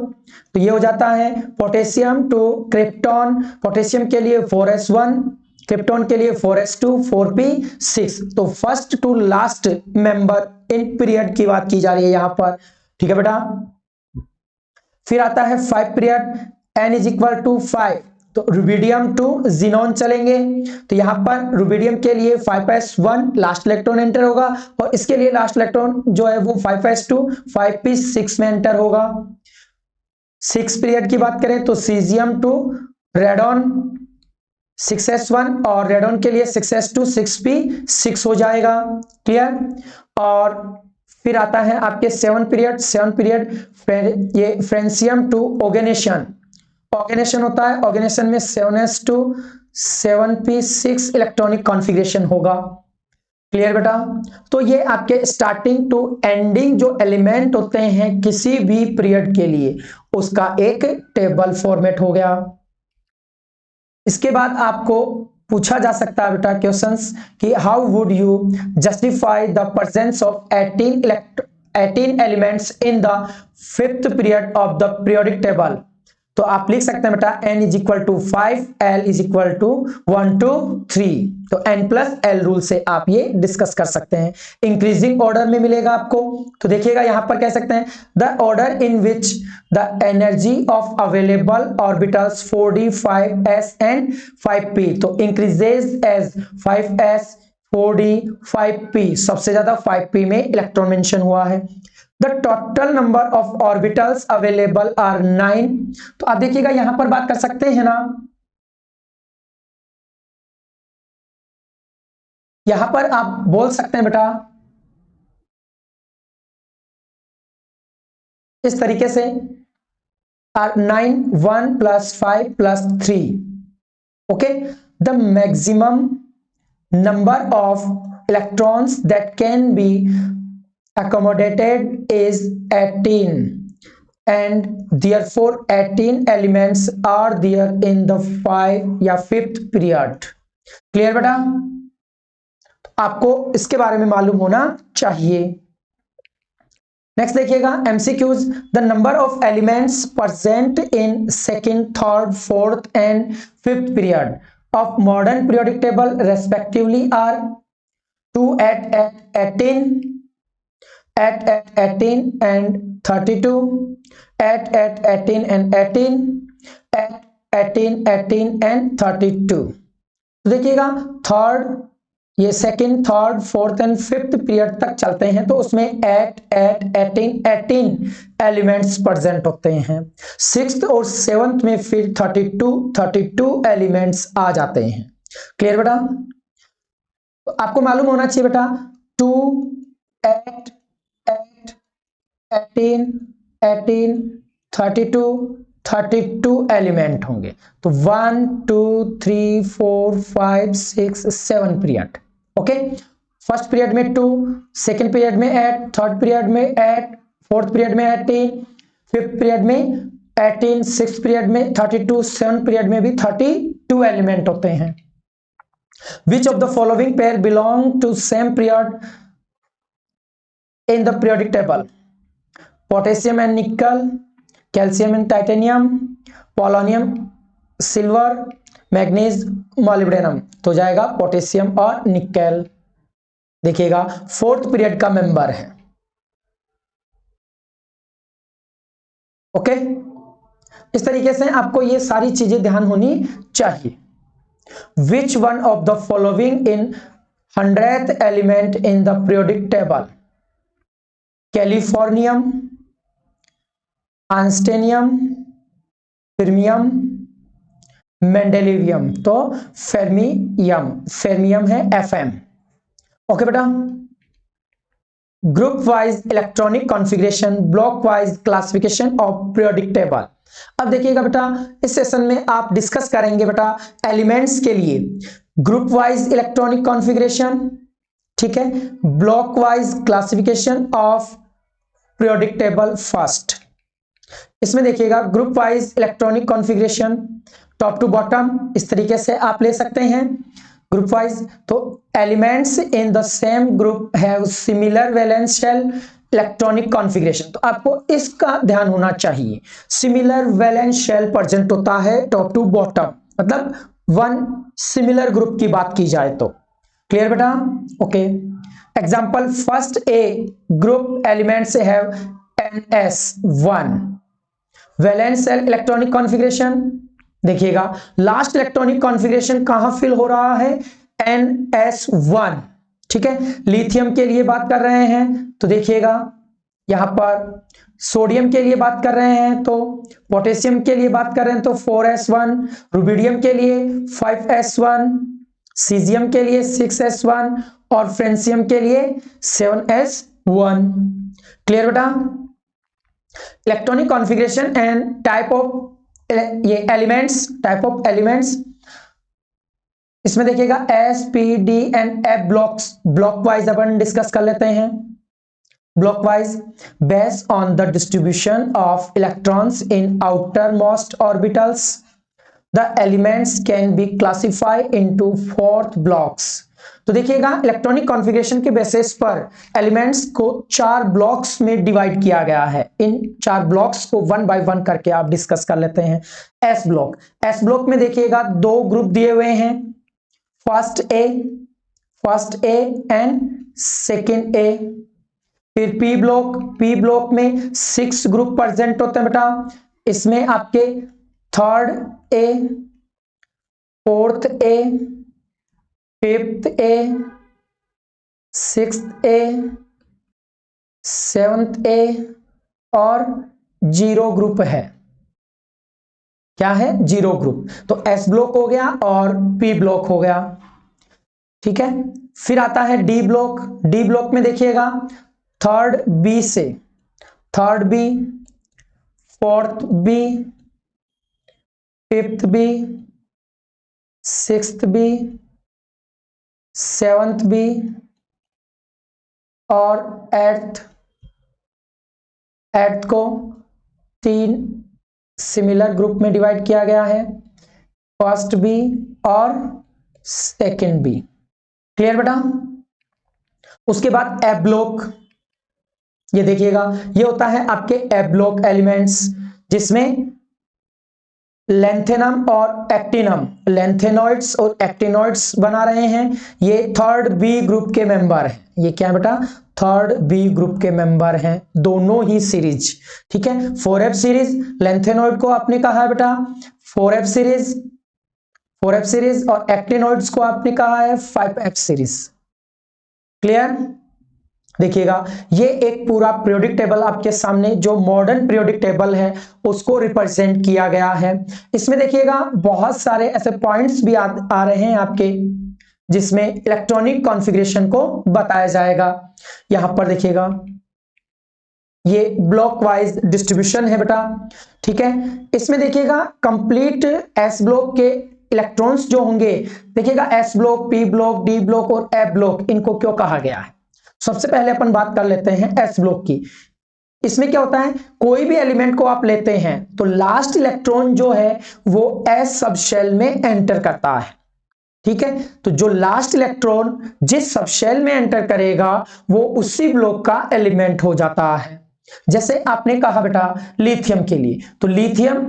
तो ये हो जाता है पोटेशियम टू क्रिप्टॉन, पोटेशियम के लिए 4s1, क्रिप्टॉन के लिए 4s2 4p6। तो first to last member in period की बात की जा रही है यहां पर। ठीक है बेटा, फिर आता है 5 period, n is equal to 5, तो रुबिडियम टू जिनोन चलेंगे, तो यहां पर रुबिडियम के लिए 5s1 लास्ट इलेक्ट्रॉन एंटर होगा और इसके लिए लास्ट इलेक्ट्रॉन जो है वो 5s2 5p6 में एंटर होगा। 6 पीरियड की बात करें तो सीजियम टू रेडॉन 6s1 और रेडॉन के लिए 6s2 6p6 हो जाएगा। क्लियर, और फिर आता है आपके 7 पीरियड ये फ्रेंसियम टू ऑर्गेनेशन, ऑर्गेनेशन होता है, ऑर्गेनेशन में 7s2 7p6 इलेक्ट्रॉनिक कॉन्फ़िगरेशन होगा। क्लियर बेटा, तो ये आपके स्टार्टिंग टू एंडिंग जो एलिमेंट होते हैं किसी भी पीरियड के लिए उसका एक टेबल फॉर्मेट हो गया। इसके बाद आपको पूछा जा सकता है बेटा क्वेश्चंस कि how would you justify the presence of 18 elements in the 5th period of the periodic table. तो आप लिख सकते हैं बेटा n is equal to 5, l is equal to 1 2 3, तो n प्लस l रूल से आप ये डिस्कस कर सकते हैं। इंक्रीजिंग ऑर्डर में मिलेगा आपको, तो देखिएगा यहां पर कह सकते हैं the order in which the energy of available orbitals 4d 5s and 5p, तो increases as 5s 4d 5p, सबसे ज्यादा 5p में इलेक्ट्रॉन मेंशन हुआ है। The total number of orbitals available are 9, तो आप देखिएगा यहां पर बात कर सकते हैं ना, यहां पर आप बोल सकते हैं बेटा इस तरीके से are 9 1 plus 5 plus 3, okay, the maximum number of electrons that can be accommodated is 18 and therefore 18 elements are there in the 5 या 5th period। क्लियर बेटा, आपको इसके बारे में मालूम होना चाहिए। नेक्स्ट देखिएगा MCQs, the number of elements present in 2nd 3rd 4th and 5th period of modern periodic table respectively are 2 at 18 at 18 and 32, at 18 and 18, at 18 18 and 32। तो देखिएगा थर्ड, ये 2nd 3rd 4th and 5th period तक चलते हैं, तो उसमें at 18 elements present होते हैं। 6th और 7th में फिर 32 एलिमेंट्स आ जाते हैं। क्लियर बेटा, तो आपको मालूम होना चाहिए बेटा 2 at 18 32 एलिमेंट होंगे, तो 1 2 3 4 5 6 7 पीरियड। ओके, फर्स्ट पीरियड में 2, सेकंड पीरियड में 8, थर्ड पीरियड में 8, 4th पीरियड में 18, 5th पीरियड में 18, 6th पीरियड में 32, 7th पीरियड में भी 32 एलिमेंट होते हैं। Which of the following pair belong to same period in the periodic table? Potassium and nickel, calcium and titanium, polonium, silver, manganese, molybdenum. तो जाएगा potassium और nickel. देखिएगा 4th पीरियड का मेंबर है। ओके, इस तरीके से आपको ये सारी चीजें ध्यान होनी चाहिए। Which one of the following in 100th element in the periodic table? Californium, einsteinium, fermium, mendelevium. तो फेर्मियम है FM। ओके बेटा, group wise electronic configuration, block wise classification of periodic table. अब देखिएगा बेटा, इस सेशन में आप डिस्कस करेंगे बेटा एलिमेंट्स के लिए ग्रुप वाइज इलेक्ट्रॉनिक कॉन्फ़िगरेशन, ठीक है, block wise classification of periodic table first. इसमें देखिएगा group wise electronic configuration top to bottom इस तरीके से आप ले सकते हैं ग्रुप वाइज। तो elements in the same group have similar valence shell electronic configuration. तो आपको इसका ध्यान होना चाहिए, सिमिलर वैलेंस शेल प्रेजेंट होता है टॉप टू बॉटम, मतलब वन सिमिलर ग्रुप की बात की जाए तो। क्लियर बेटा? Okay, example first A group elements have NS1 valence shell electronic configuration. देखिएगा लास्ट इलेक्ट्रॉनिक कॉन्फ़िगरेशन कहां फिल हो रहा है? NS1, ठीक है। लिथियम के लिए बात कर रहे हैं तो देखिएगा यहां पर सोडियम के लिए बात कर रहे हैं, तो पोटेशियम के लिए बात कर रहे हैं तो 4S1, रुबिडियम के लिए 5S1, सीजियम के लिए 6S1 और फ्रेंसियम के लिए 7S1। क्लियर बेटा? Electronic configuration and type of ये एलिमेंट्स, टाइप ऑफ एलिमेंट्स, इसमें देखिएगा S, P, D and F blocks, block wise upon discuss कर लेते हैं। Block wise based on the distribution of electrons in outer most orbitals the elements can be classified into 4 blocks. तो देखिएगा electronic configuration के basis पर elements को 4 blocks में divide किया गया है। इन 4 ब्लॉक्स को 1 बाय 1 करके आप डिस्कस कर लेते हैं। एस ब्लॉक, एस ब्लॉक में देखिएगा 2 ग्रुप दिए हुए हैं, फर्स्ट ए एंड सेकेंड ए। फिर पी ब्लॉक में 6 ग्रुप प्रेजेंट होते हैं बेटा। इसमें आपके 3rd ए, 4th ए, 5th ए, 6th ए, 7th ए और 0 ग्रुप है। क्या है? 0 ग्रुप। तो S ब्लॉक हो गया और P ब्लॉक हो गया, ठीक है। फिर आता है D ब्लॉक। D ब्लॉक में देखिएगा 3rd B से 3rd B, 4th B, 5th B, 6th B, 7th B और 8th को 3 सिमिलर ग्रुप में डिवाइड किया गया है, फर्स्ट बी और सेकेंड बी। क्लियर बेटा? उसके बाद एफ ब्लॉक, ये देखिएगा ये होता है आपके एफ ब्लॉक एलिमेंट्स, जिसमें लेंथेनम और एक्टिनम, लेंथेनॉइड्स और एक्टिनॉइड्स बना रहे हैं। ये 3rd बी ग्रुप के मेंबर हैं। ये क्या है बेटा? 3rd बी ग्रुप के मेंबर हैं, दोनों ही सीरीज, ठीक है। 4F सीरीज, लेंथेनॉइड को आपने कहा है बेटा 4F सीरीज और एक्टिनॉइड्स को आपने कहा है 5F सीरीज। क्लियर? देखिएगा ये एक पूरा पीरियोडिक टेबल आपके सामने, जो मॉडर्न पीरियोडिक टेबल है उसको रिप्रेजेंट किया गया है। इसमें देखिएगा बहुत सारे ऐसे पॉइंट्स भी आ रहे हैं आपके, जिसमें इलेक्ट्रॉनिक कॉन्फ़िगरेशन को बताया जाएगा। यहां पर देखिएगा ये ब्लॉक वाइज डिस्ट्रीब्यूशन है बेटा, ठीक है। इसमें देखिएगा कंप्लीट एस ब्लॉक के इलेक्ट्रॉन्स जो होंगे, देखिएगा S block, P block, D block और एफ ब्लॉक, इनको क्यों कहा गया है। सबसे पहले अपन बात कर लेते हैं एस ब्लॉक की। इसमें क्या होता है, कोई भी एलिमेंट को आप लेते हैं तो लास्ट इलेक्ट्रॉन जो है वो एस सब शेल में एंटर करता है। ठीक है, तो जो लास्ट इलेक्ट्रॉन जिस सब शेल में एंटर करेगा वो उसी ब्लॉक का एलिमेंट हो जाता है। जैसे आपने कहा बेटा लिथियम के लिए, तो लिथियम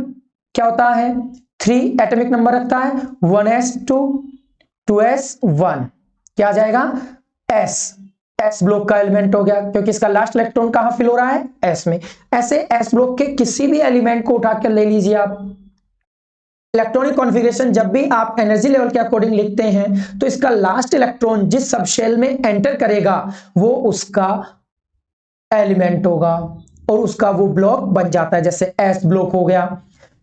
क्या होता है, 3 एटॉमिक नंबर रखता है, 1s2 2s1, क्या आ जाएगा एस ब्लॉक का एलिमेंट हो गया, क्योंकि इसका लास्ट इलेक्ट्रॉन कहां फिल हो रहा है, एस में। ऐसे एस ब्लॉक के किसी भी एलिमेंट को उठाकर ले लीजिए आप। इलेक्ट्रॉनिक कॉन्फ़िगरेशन जब भी आप एनर्जी लेवल के अकॉर्डिंग लिखते हैं तो इसका लास्ट इलेक्ट्रॉन जिस सब शेल में एंटर करेगा वो उसका एलिमेंट होगा और उसका वो ब्लॉक बन जाता है। जैसे एस ब्लॉक हो गया।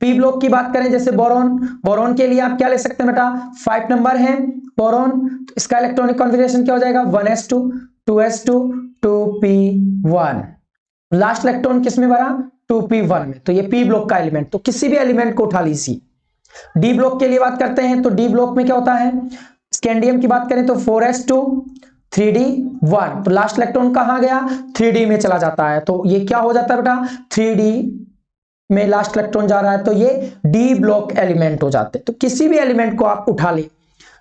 पी ब्लॉक की बात करें जैसे बोरॉन के लिए आप क्या ले सकते हैं बेटा, 5 नंबर है बोरॉन, तो इसका इलेक्ट्रॉनिक कॉन्फ़िगरेशन क्या हो जाएगा, 1s2 2s2 2p1। Last electron किस में भरा, 2p1 में, तो ये पी ब्लॉक का एलिमेंट। तो किसी भी एलिमेंट को उठा लीजिए। डी ब्लॉक के लिए बात करते हैं तो डी ब्लॉक में क्या होता है, स्कैंडियम की बात करें तो 4s2 3d1, तो लास्ट इलेक्ट्रॉन कहां गया, 3d में चला जाता है, तो ये क्या हो जाता है बेटा, 3d में लास्ट इलेक्ट्रॉन जा रहा है, तो ये डी ब्लॉक एलिमेंट हो जाते हैं। तो किसी भी एलिमेंट को आप उठा ले,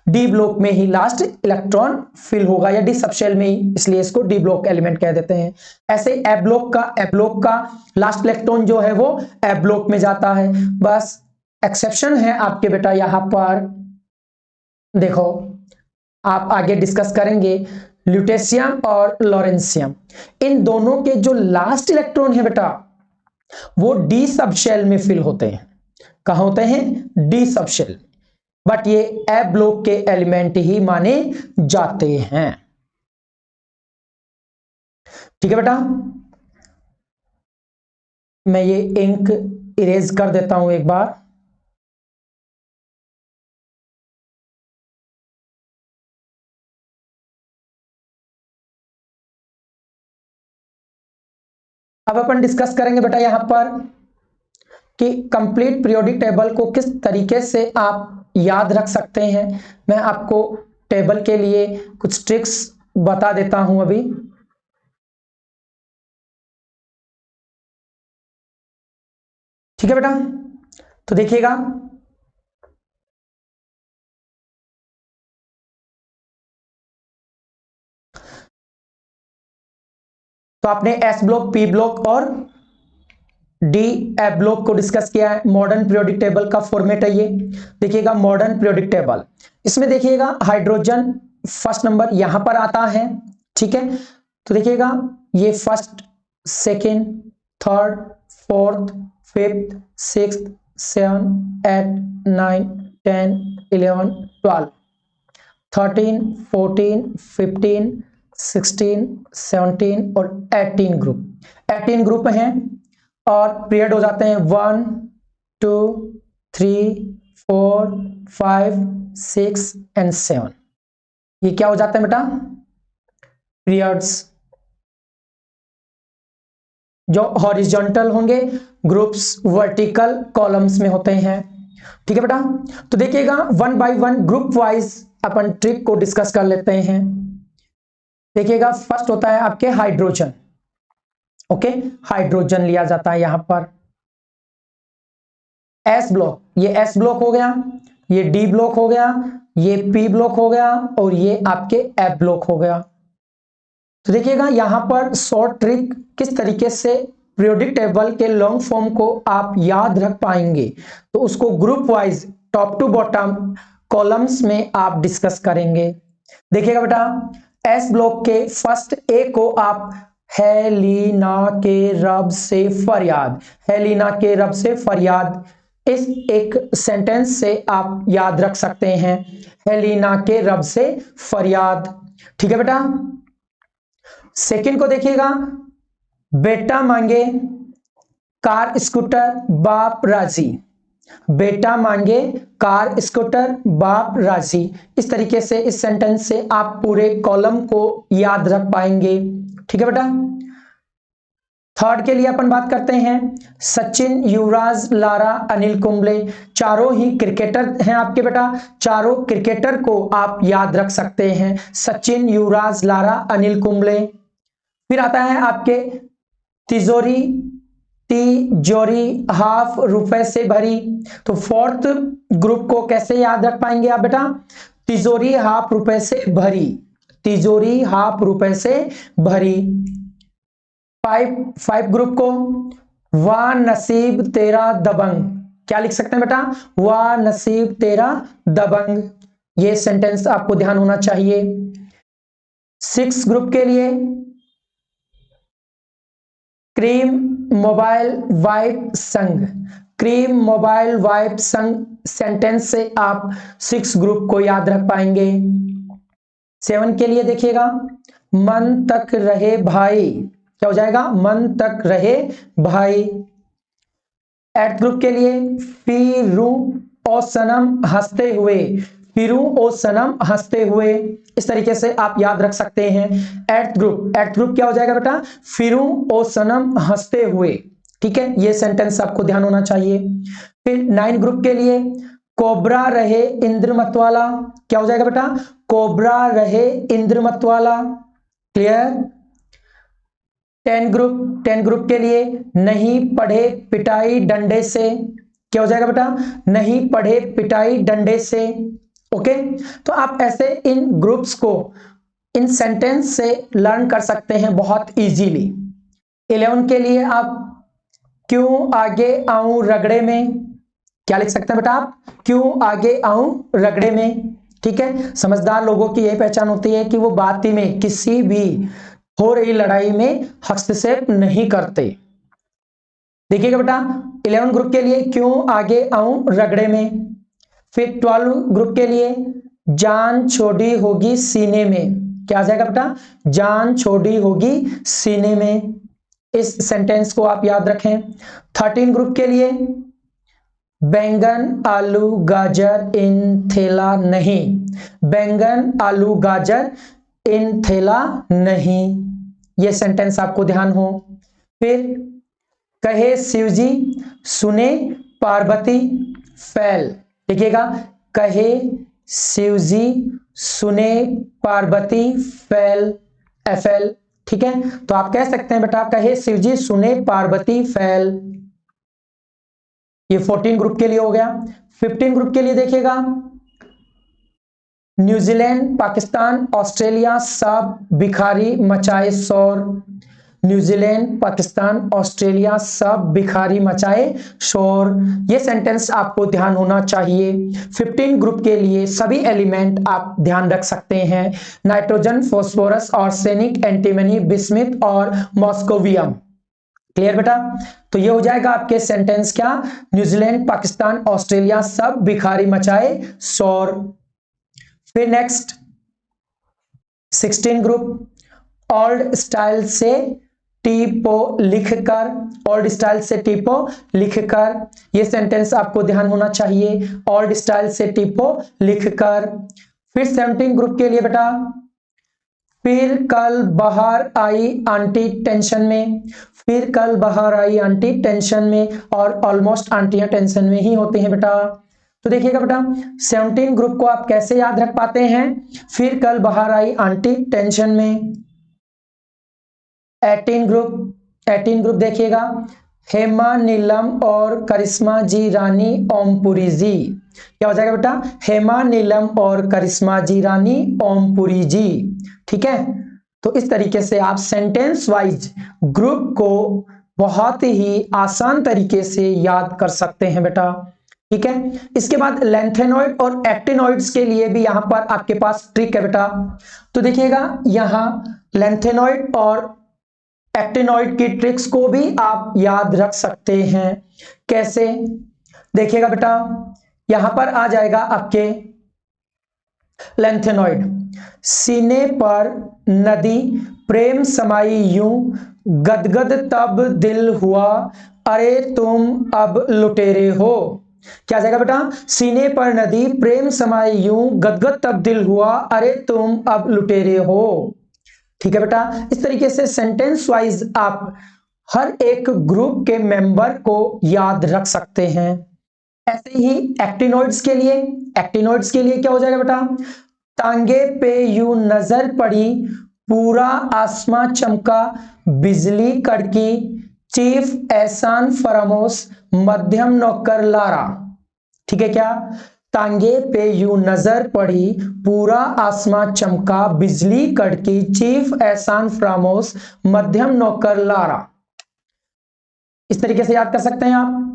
डी ब्लॉक में ही लास्ट इलेक्ट्रॉन फिल होगा या डी सबशेल में ही, इसलिए इसको डी ब्लॉक एलिमेंट कह देते हैं। ऐसे ए ब्लॉक का लास्ट इलेक्ट्रॉन जो है वो ए ब्लॉक में जाता है। बस एक्सेप्शन है आपके बेटा यहां पर, देखो आप आगे डिस्कस करेंगे, ल्यूटेशियम और लॉरेंशियम, इन दोनों के जो लास्ट इलेक्ट्रॉन है बेटा वो डी सबशेल में फिल होते हैं। कहां होते हैं, डी सबशेल, बट ये ए ब्लॉक के एलिमेंट ही माने जाते हैं। ठीक है बेटा, मैं ये इंक इरेज कर देता हूं एक बार। अब अपन डिस्कस करेंगे बेटा यहां पर कि कंप्लीट पीरियोडिक टेबल को किस तरीके से आप याद रख सकते हैं। मैं आपको टेबल के लिए कुछ ट्रिक्स बता देता हूं अभी। ठीक है बेटा, तो देखिएगा, तो आपने एस ब्लॉक, पी ब्लॉक और डी ए ब्लॉक को डिस्कस किया है। मॉडर्न पीरियोडिक टेबल का फॉर्मेट है ये। देखिएगा मॉडर्न पीरियोडिक टेबल, इसमें देखिएगा हाइड्रोजन फर्स्ट नंबर यहां पर आता है। ठीक है, तो देखिएगा ये first, second, third, fourth, fifth, sixth, 7, 8, 9, 10, 11, 12, 13, 14, 15, 16, 17 और 18 ग्रुप हैं और पीरियड हो जाते हैं 1, 2, 3, 4, 5, 6 एंड 7। ये क्या हो जाता है बेटा, पीरियड्स। जो हॉरिजॉन्टल होंगे ग्रुप्स वर्टिकल कॉलम्स में होते हैं। ठीक है बेटा, तो देखिएगा 1 बाय 1 ग्रुप वाइज अपन ट्रिक को डिस्कस कर लेते हैं। देखिएगा फर्स्ट होता है आपके हाइड्रोजन। ओके, हाइड्रोजन लिया जाता है यहां पर एस ब्लॉक, ये एस ब्लॉक हो गया, ये डी ब्लॉक हो गया, ये पी ब्लॉक हो गया और ये आपके एफ ब्लॉक हो गया। तो देखिएगा यहां पर शॉर्ट ट्रिक किस तरीके से पीरियोडिक टेबल के लॉन्ग फॉर्म को आप याद रख पाएंगे, तो उसको group wise top to bottom columns में आप डिस्कस करेंगे। देखिएगा बेटा एस ब्लॉक के फर्स्ट ए को आप हेलिना के रब से फरियाद, हेलिना के रब से फरियाद, इस एक सेंटेंस से आप याद रख सकते हैं, हेलिना के रब से फरियाद। ठीक है बेटा, सेकंड को देखिएगा, बेटा मांगे कार स्कूटर बाप राजी, बेटा मांगे कार स्कूटर बाप राजी। इस तरीके से इस सेंटेंस से आप पूरे कॉलम को याद रख पाएंगे। ठीक है बेटा, थर्ड के लिए अपन बात करते हैं, सचिन, युवराज, लारा, अनिल कुंबले, चारों ही क्रिकेटर हैं आपके बेटा, चारों क्रिकेटर को आप याद रख सकते हैं, सचिन, युवराज, लारा, अनिल कुंबले। फिर आता है आपके तिजोरी, तिजोरी हाफ रुपए से भरी। तो फोर्थ ग्रुप को कैसे याद रख पाएंगे आप बेटा? तिजोरी हाफ रुपए से भरी, तिजोरी हाफ रुपए से भरी। फाइव ग्रुप को वाह नसीब तेरा दबंग, क्या लिख सकते हैं बेटा? वाह नसीब तेरा दबंग, ये सेंटेंस आपको ध्यान होना चाहिए। 6 ग्रुप के लिए क्रीम मोबाइल वाइप संग, क्रीम मोबाइल वाइप संग सेंटेंस से आप 6 ग्रुप को याद रख पाएंगे। 7 के लिए देखिएगा, मन तक रहे भाई, क्या हो जाएगा? मन तक रहे भाई। 8 ग्रुप के लिए फिरू ओ सनम हंसते हुए, फिरू ओ सनम हंसते हुए, इस तरीके से आप याद रख सकते हैं। 8th ग्रुप क्या हो जाएगा बेटा? फिरू ओ सनम हंसते हुए, ठीक है, ये सेंटेंस आपको ध्यान होना चाहिए। फिर 9 ग्रुप के लिए कोबरा रहे इंद्र मतवाला, क्या हो जाएगा बेटा? कोबरा रहे इंद्र मतवाला, क्लियर। 10 ग्रुप के लिए नहीं पढ़े पिटाई डंडे से, क्या हो जाएगा बेटा? नहीं पढ़े पिटाई डंडे से, ओके। तो आप ऐसे इन ग्रुप्स को इन सेंटेंस से लर्न कर सकते हैं बहुत इजीली। 11 के लिए आप क्यों आगे आऊं रगड़े में, क्या लिख सकते हैं बेटा आप? क्यों आगे आऊं रगड़े में, ठीक है। समझदार लोगों की यही पहचान होती है कि वो बात ही में किसी भी हो रही लड़ाई में हस्तक्षेप नहीं करते। देखिएगा बेटा, 11 ग्रुप के लिए क्यों आगे आऊं रगड़े में। फिर 12 ग्रुप के लिए जान छोड़ी होगी सीने में, क्या आ जाएगा बेटा? जान छोड़ी होगी सीने में, इस सेंटेंस को आप याद रखें। 13 ग्रुप के लिए बैंगन आलू गाजर इन थैला नहीं, बैंगन आलू गाजर इन थैला नहीं, ये सेंटेंस आपको ध्यान हो। फिर कहे शिवजी सुने पार्वती फैल, देखिएगा, कहे शिवजी सुने पार्वती फैल, FL, ठीक है। तो आप कह सकते हैं बेटा कहे शिवजी सुने पार्वती फैल, ये 14 ग्रुप के लिए हो गया। 15 ग्रुप के लिए देखिएगा, न्यूजीलैंड पाकिस्तान ऑस्ट्रेलिया सब भिखारी मचाए शोर, न्यूजीलैंड पाकिस्तान ऑस्ट्रेलिया सब भिखारी मचाए शोर, ये सेंटेंस आपको ध्यान होना चाहिए। 15 ग्रुप के लिए सभी एलिमेंट आप ध्यान रख सकते हैं, nitrogen, phosphorus, arsenic, antimony, bismuth और मॉस्कोवियम, क्लियर बेटा। तो ये हो जाएगा आपके सेंटेंस क्या? न्यूजीलैंड पाकिस्तान ऑस्ट्रेलिया सब भिखारी मचाए शोर। फिर नेक्स्ट 16 ग्रुप, ओल्ड स्टाइल से टीपो लिखकर, ओल्ड स्टाइल से टीपो लिखकर, ये सेंटेंस आपको ध्यान होना चाहिए, ओल्ड स्टाइल से टीपो लिखकर। फिर 17 ग्रुप के लिए बेटा, फिर कल बाहर आई आंटी टेंशन में, फिर कल बाहर आई आंटी टेंशन में, और ऑलमोस्ट आंटियां टेंशन में ही होती हैं बेटा। तो देखिएगा बेटा 17 ग्रुप को आप कैसे याद रख पाते हैं? फिर कल बाहर आई आंटी टेंशन में। 18 ग्रुप देखिएगा, हेमा नीलम और करिश्मा जी रानी ओमपुरी जी, क्या हो जाएगा बेटा? हेमा नीलम और करिश्मा जी रानी ओमपुरी जी, ठीक है। तो इस तरीके से आप सेंटेंस वाइज ग्रुप को बहुत ही आसान तरीके से याद कर सकते हैं बेटा, ठीक है। इसके बाद लेंथेनॉइड और एक्टिनॉइड्स के लिए भी यहां पर आपके पास ट्रिक है बेटा। तो देखिएगा यहां लेंथेनॉइड और एक्टिनॉइड की ट्रिक्स को भी आप याद रख सकते हैं। कैसे? देखिएगा बेटा, यहां पर आ जाएगा आपके लेंथेनॉइड, सीने पर नदी प्रेम समाई यूं गदगद तब दिल हुआ अरे तुम अब लुटेरे हो, क्या जाएगा बेटा? सीने पर नदी प्रेम समाई यूं गदगद तब दिल हुआ अरे तुम अब लुटेरे हो, ठीक है बेटा। इस तरीके से सेंटेंस वाइज आप हर एक ग्रुप के मेंबर को याद रख सकते हैं। ऐसे ही एक्टिनॉइड्स के लिए क्या हो जाएगा बेटा? तांगे पे यूं नजर पड़ी पूरा आसमां चमका बिजली कड़की, चीफ एहसान फरामोश मध्यम नौकर लारा। ठीक है क्या? तांगे पे यूं नजर पड़ी, पूरा आसमां चमका, बिजली कड़की, चीफ एहसान फरामोश मध्यम नौकर लारा। इस तरीके से याद कर सकते हैं आप।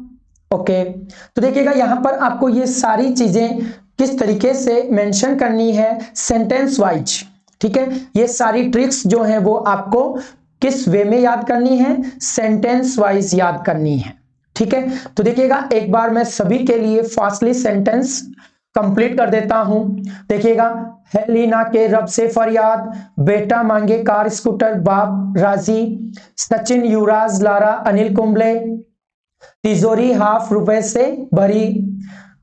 ओके, तो देखिएगा यहां पर आपको ये सारी चीजें किस तरीके से मेंशन करनी है, सेंटेंस वाइज। ठीक है, ये सारी ट्रिक्स जो हैं वो आपको किस वे में याद करनी है, सेंटेंस वाइज याद करनी है। ठीक है, तो देखिएगा एक बार मैं सभी के लिए फास्टली सेंटेंस कंप्लीट कर देता हूं। देखिएगा, हेलिना के रब से फरियाद, बेटा मांगे कार स्कूटर बाप राजी, सचिन युवराज लारा अनिल कुंबले, तिजोरी ₹1/2 से भरी,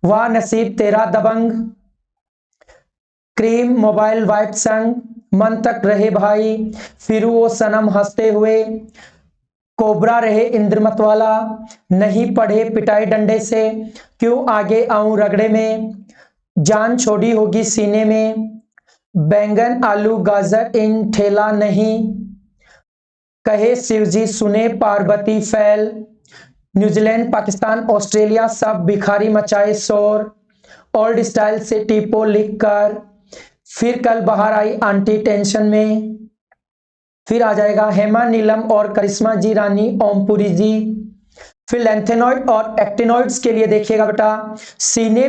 वाह नसीब तेरा दबंग, क्रीम मोबाइल वाइप संग, मन तक रहे भाई, फिरू वो सनम हंसते हुए, कोबरा रहे इंद्र मतवाला, नहीं पढ़े पिटाई डंडे से, क्यों आगे आऊं रगड़े में, जान छोड़ी होगी सीने में, बैंगन आलू गाजर इन ठेला नहीं, कहे शिवजी सुने पार्वती फैल, न्यूजीलैंड पाकिस्तान ऑस्ट्रेलिया सब भिखारी मचाए शोर, ओल्ड स्टाइल से टीपो लिखकर, फिर कल बाहर आई आंटी टेंशन में, फिर आ जाएगा हेमा नीलम और करिश्मा जी रानी ओमपुरी जी। फिर लेंथेनॉइड और एक्टिनॉइड्स के लिए देखिएगा बेटा, सीने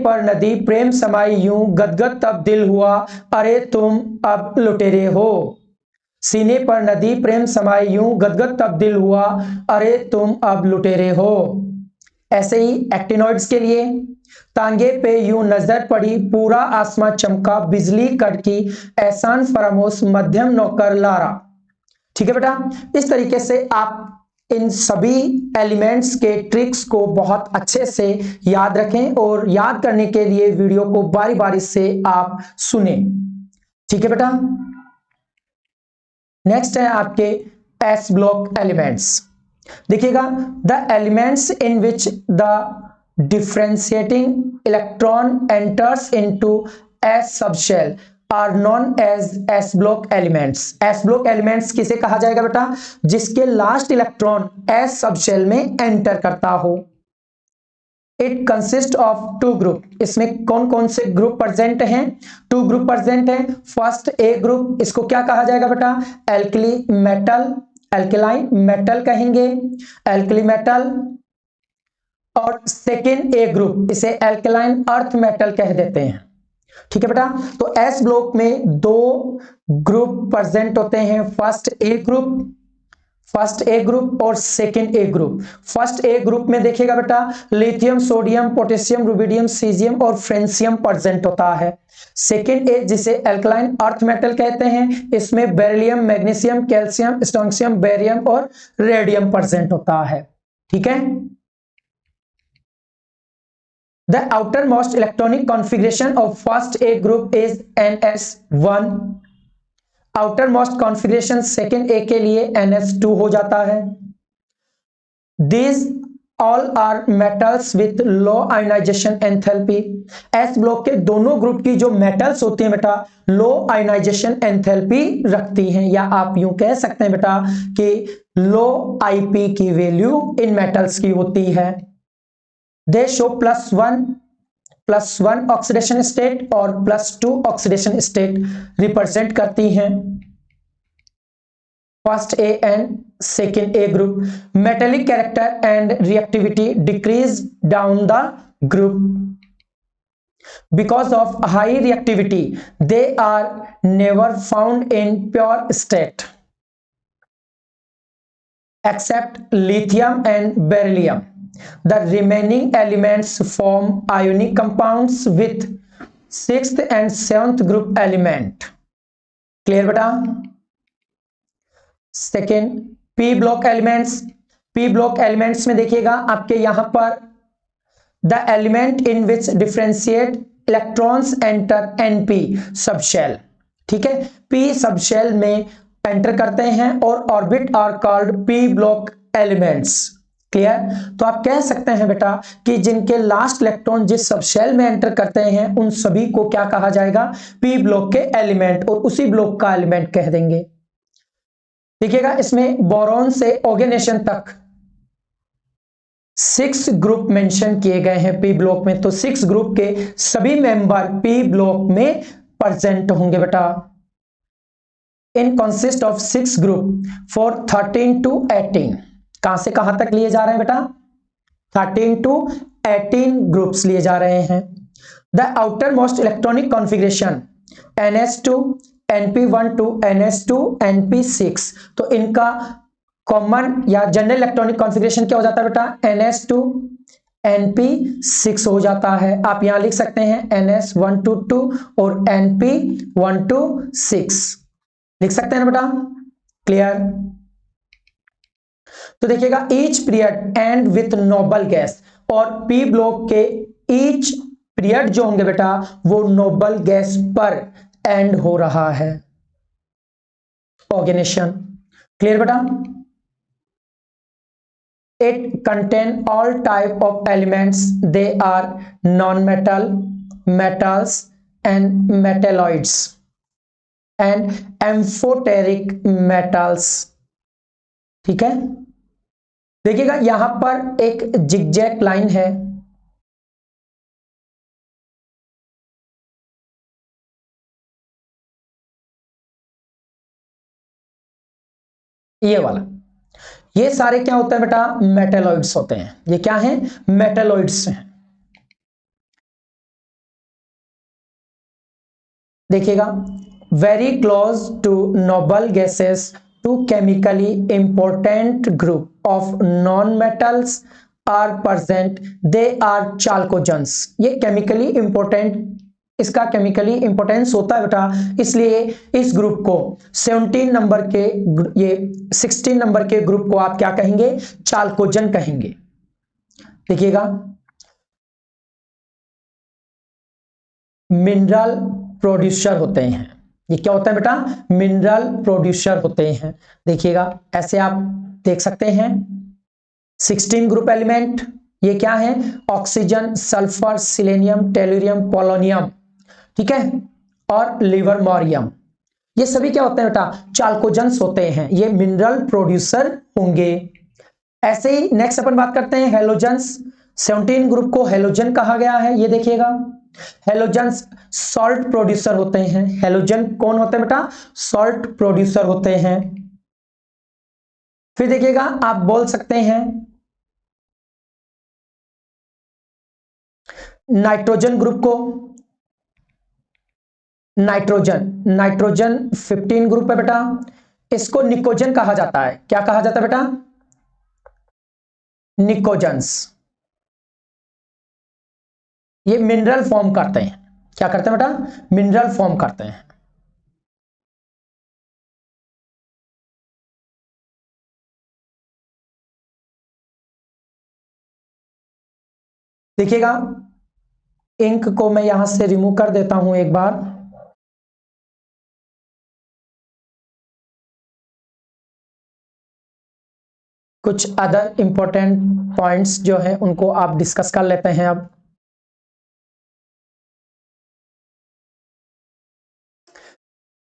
पर नदी प्रेम समाई यूं, गदगद तब दिल हुआ, अरे तुम अब लुटेरे हो। सीने पर नदी प्रेम समाई यूं, गदगद तब दिल हुआ, अरे तुम अब लुटेरे हो। ऐसे ही एक्टिनॉइड्स के लिए, तांगे पे यूं नजर पड़ी, पूरा आसमां चमका, बिजली कड़की, एहसान फरामोश मध्यम नौकर लारा। ठीक है बेटा, इस तरीके से आप इन सभी एलिमेंट्स के ट्रिक्स को बहुत अच्छे से याद रखें और याद करने के लिए वीडियो को बारी बारी से आप सुने। ठीक है बेटा, नेक्स्ट है आपके एस ब्लॉक एलिमेंट्स। देखिएगा, the elements in which the differentiating electron enters into S subshell are known as S block elements. S block elements किसे कहा जाएगा बेटा? जिसके लास्ट इलेक्ट्रॉन एस सबशेल में एंटर करता हो। It consist of 2 group. इसमें कौन कौन से ग्रुप प्रेजेंट हैं? 2 ग्रुप प्रेजेंट हैं। फर्स्ट ए ग्रुप, इसको क्या कहा जाएगा बेटा? एल्कली मेटल, एल्कलाइन मेटल कहेंगे, एल्कली मेटल। और सेकेंड ए ग्रुप, इसे एल्कलाइन अर्थ मेटल कह देते हैं। ठीक है बेटा, तो एस ब्लॉक में 2 ग्रुप प्रेजेंट होते हैं, फर्स्ट ए ग्रुप और second A group. First A group में देखिएगा बेटा, lithium, sodium, potassium, rubidium, caesium और फ्रेंसियम प्रेजेंट होता है। सेकेंड ए, जिसे एल्कलाइन अर्थ मेटल कहते हैं, इसमें beryllium, magnesium, calcium, strontium, barium और रेडियम प्रेजेंट होता है। ठीक है, the outermost electronic configuration of first A group is NS1. outermost configuration second A के लिए NS2 हो जाता है। These all are metals with low ionization enthalpy. S block के दोनों ग्रुप की जो मेटल्स होती हैं बेटा, लो आयोनाइजेशन एंथैल्पी रखती हैं, या आप यूं कह सकते हैं बेटा कि लो IP की वैल्यू इन मेटल्स की होती है। दे शो +1 ऑक्सीडेशन स्टेट और +2 ऑक्सीडेशन स्टेट रिप्रेजेंट करती हैं। First A and second A group, metallic character and reactivity decrease down the group because of high reactivity, they are never found in pure state except lithium and beryllium. The remaining elements form ionic compounds with 6th and 7th group element. Clear बेटा? Second, P block elements. P block elements में देखिएगा आपके यहां पर the element in which differentiate electrons enter NP subshell. ठीक है, P subshell में enter करते हैं और orbit are called P block elements. Clear? तो आप कह सकते हैं बेटा कि जिनके लास्ट इलेक्ट्रॉन जिस सबशेल में एंटर करते हैं उन सभी को क्या कहा जाएगा? पी ब्लॉक के एलिमेंट, और उसी ब्लॉक का एलिमेंट कह देंगे। देखिएगा इसमें बोरॉन से ऑर्गेनेशन तक 6 ग्रुप मेंशन किए गए हैं पी ब्लॉक में, तो 6 ग्रुप के सभी मेंबर पी ब्लॉक में प्रेजेंट होंगे बेटा। इन consist of 6 group for 13 to 18, कहां से कहां तक लिए जा रहे हैं बेटा? 13 to 18 ग्रुप्स लिए जा रहे हैं। The outer most electronic configuration NS2 NP1 to NS2 NP6, तो इनका कॉमन या जनरल इलेक्ट्रॉनिक कॉन्फ़िगरेशन क्या हो जाता है बेटा? NS2 NP6 हो जाता है। आप यहां लिख सकते हैं NS122 और NP126 लिख सकते हैं ना बेटा? क्लियर? तो देखिएगा each period and with noble gas, और पी ब्लॉक के ईच पीरियड जो होंगे बेटा वो नोबल गैस पर एंड हो रहा है ऑर्गेनेशन। क्लियर बेटा? It contain all type of elements. They are non-metal, metals and metalloids and amphoteric metals। ठीक है, देखिएगा यहां पर एक जिगजैग लाइन है, ये वाला, ये सारे क्या होते हैं बेटा? मेटालॉइड्स होते हैं। ये क्या हैं? मेटालॉइड्स हैं। देखिएगा very close to noble gases two chemically important group of non metals are present, they are chalcogens. ये केमिकली इंपॉर्टेंट, इसका केमिकली इंपॉर्टेंस होता है बेटा, इसलिए इस ग्रुप को 17 नंबर के, ये 16 नंबर के ग्रुप को आप क्या कहेंगे? चाल्कोजन कहेंगे। देखिएगा मिनरल प्रोड्यूसर होते हैं। ये क्या होता है बेटा? मिनरल प्रोड्यूसर होते हैं। देखिएगा ऐसे आप देख सकते हैं 16 ग्रुप एलिमेंट, ये क्या है? Oxygen, sulphur, selenium, tellurium, polonium, ठीक है, और लिवरमोरियम, ये सभी क्या होते हैं बेटा? चाल्कोजेंस होते हैं। ये मिनरल प्रोड्यूसर होंगे। ऐसे ही नेक्स्ट अपन बात करते हैं हेलोजेंस। 17 ग्रुप को हेलोजन कहा गया है। ये देखिएगा हेलोजेंस सॉल्ट प्रोड्यूसर होते हैं। हेलोजन कौन होते हैं बेटा? सॉल्ट प्रोड्यूसर होते हैं। फिर देखिएगा आप बोल सकते हैं नाइट्रोजन ग्रुप को, नाइट्रोजन 15 ग्रुप है बेटा, इसको निकोजन कहा जाता है। क्या कहा जाता है बेटा? निकोजेंस। ये मिनरल फॉर्म करते हैं। क्या करते हैं बेटा? मिनरल फॉर्म करते हैं। देखिएगा इंक को मैं यहां से रिमूव कर देता हूं एक बार। कुछ अदर इंपॉर्टेंट पॉइंट्स जो हैं उनको आप डिस्कस कर लेते हैं अब।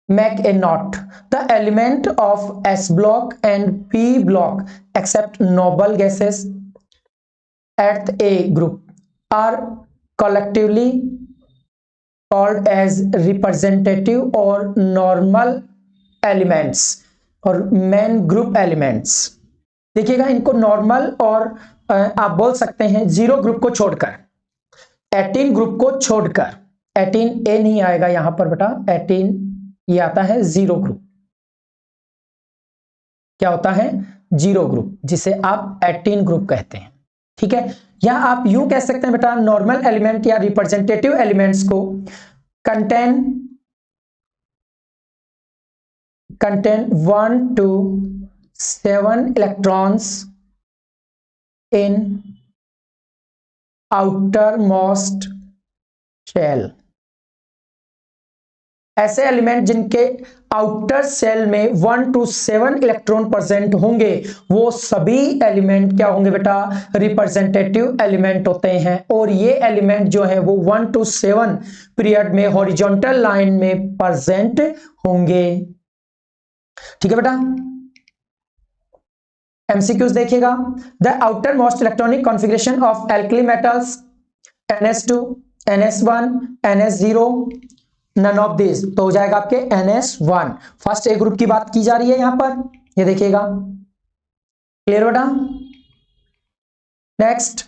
Make a note. The element of S block and P block except noble gases at A group are collectively called as representative or normal elements और main group elements। देखिएगा इनको नॉर्मल और आप बोल सकते हैं 0 ग्रुप को छोड़कर, 18 ग्रुप को छोड़कर, 18 ए नहीं आएगा यहां पर बेटा, 18 ये आता है 0 ग्रुप। क्या होता है? 0 ग्रुप, जिसे आप 18 ग्रुप कहते हैं। ठीक है, या आप यूं कह सकते हैं बेटा नॉर्मल एलिमेंट या रिप्रेजेंटेटिव एलिमेंट्स को contain 1 to 7 electrons in outer most shell. ऐसे एलिमेंट जिनके आउटर सेल में 1 to 7 इलेक्ट्रॉन प्रेजेंट होंगे वो सभी एलिमेंट क्या होंगे बेटा? रिप्रेजेंटेटिव एलिमेंट होते हैं। और ये एलिमेंट जो है वो 1 to 7 पीरियड में हॉरिजॉन्टल लाइन में प्रेजेंट होंगे। ठीक है बेटा? एमसीक्यूज देखिएगा, the outer most electronic configuration of alkali metals NS2, NS1, NS0, none of this, तो हो जाएगा आपके NS1। फर्स्ट ए ग्रुप की बात की जा रही है यहां पर, ये देखिएगा, क्लियर बेटा। नेक्स्ट,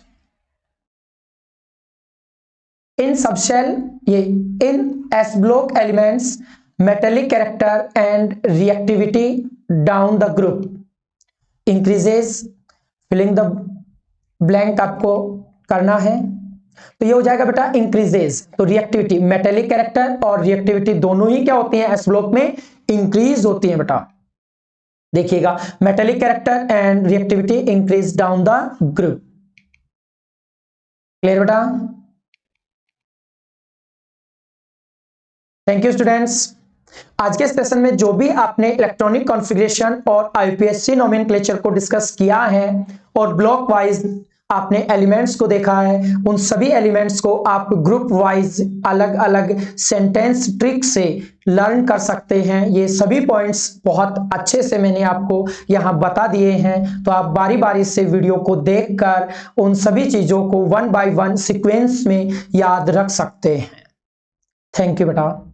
इन सबशेल, ये इन S block elements metallic character and reactivity down the group increases, filling the blank आपको करना है, तो ये हो जाएगा बेटा इंक्रीजेस। तो रिएक्टिविटी, मेटेलिक कैरेक्टर और रिएक्टिविटी दोनों ही क्या होती है एस ब्लॉक में, इंक्रीज होती है बेटा। देखिएगा, metallic character and reactivity increase down the group, clear बेटा। Thank you students. आज के सेशन में जो भी आपने इलेक्ट्रॉनिक कॉन्फ़िगरेशन और आईपीएससी नोमेनक्लेचर को डिस्कस किया है और ब्लॉक वाइज आपने एलिमेंट्स को देखा है, उन सभी एलिमेंट्स को आप ग्रुप वाइज अलग अलग सेंटेंस ट्रिक से लर्न कर सकते हैं। ये सभी पॉइंट्स बहुत अच्छे से मैंने आपको यहाँ बता दिए हैं, तो आप बारी बारी से वीडियो को देखकर उन सभी चीज़ों को 1 बाय 1 सीक्वेंस में याद रख सकते हैं। थैंक यू बेटा।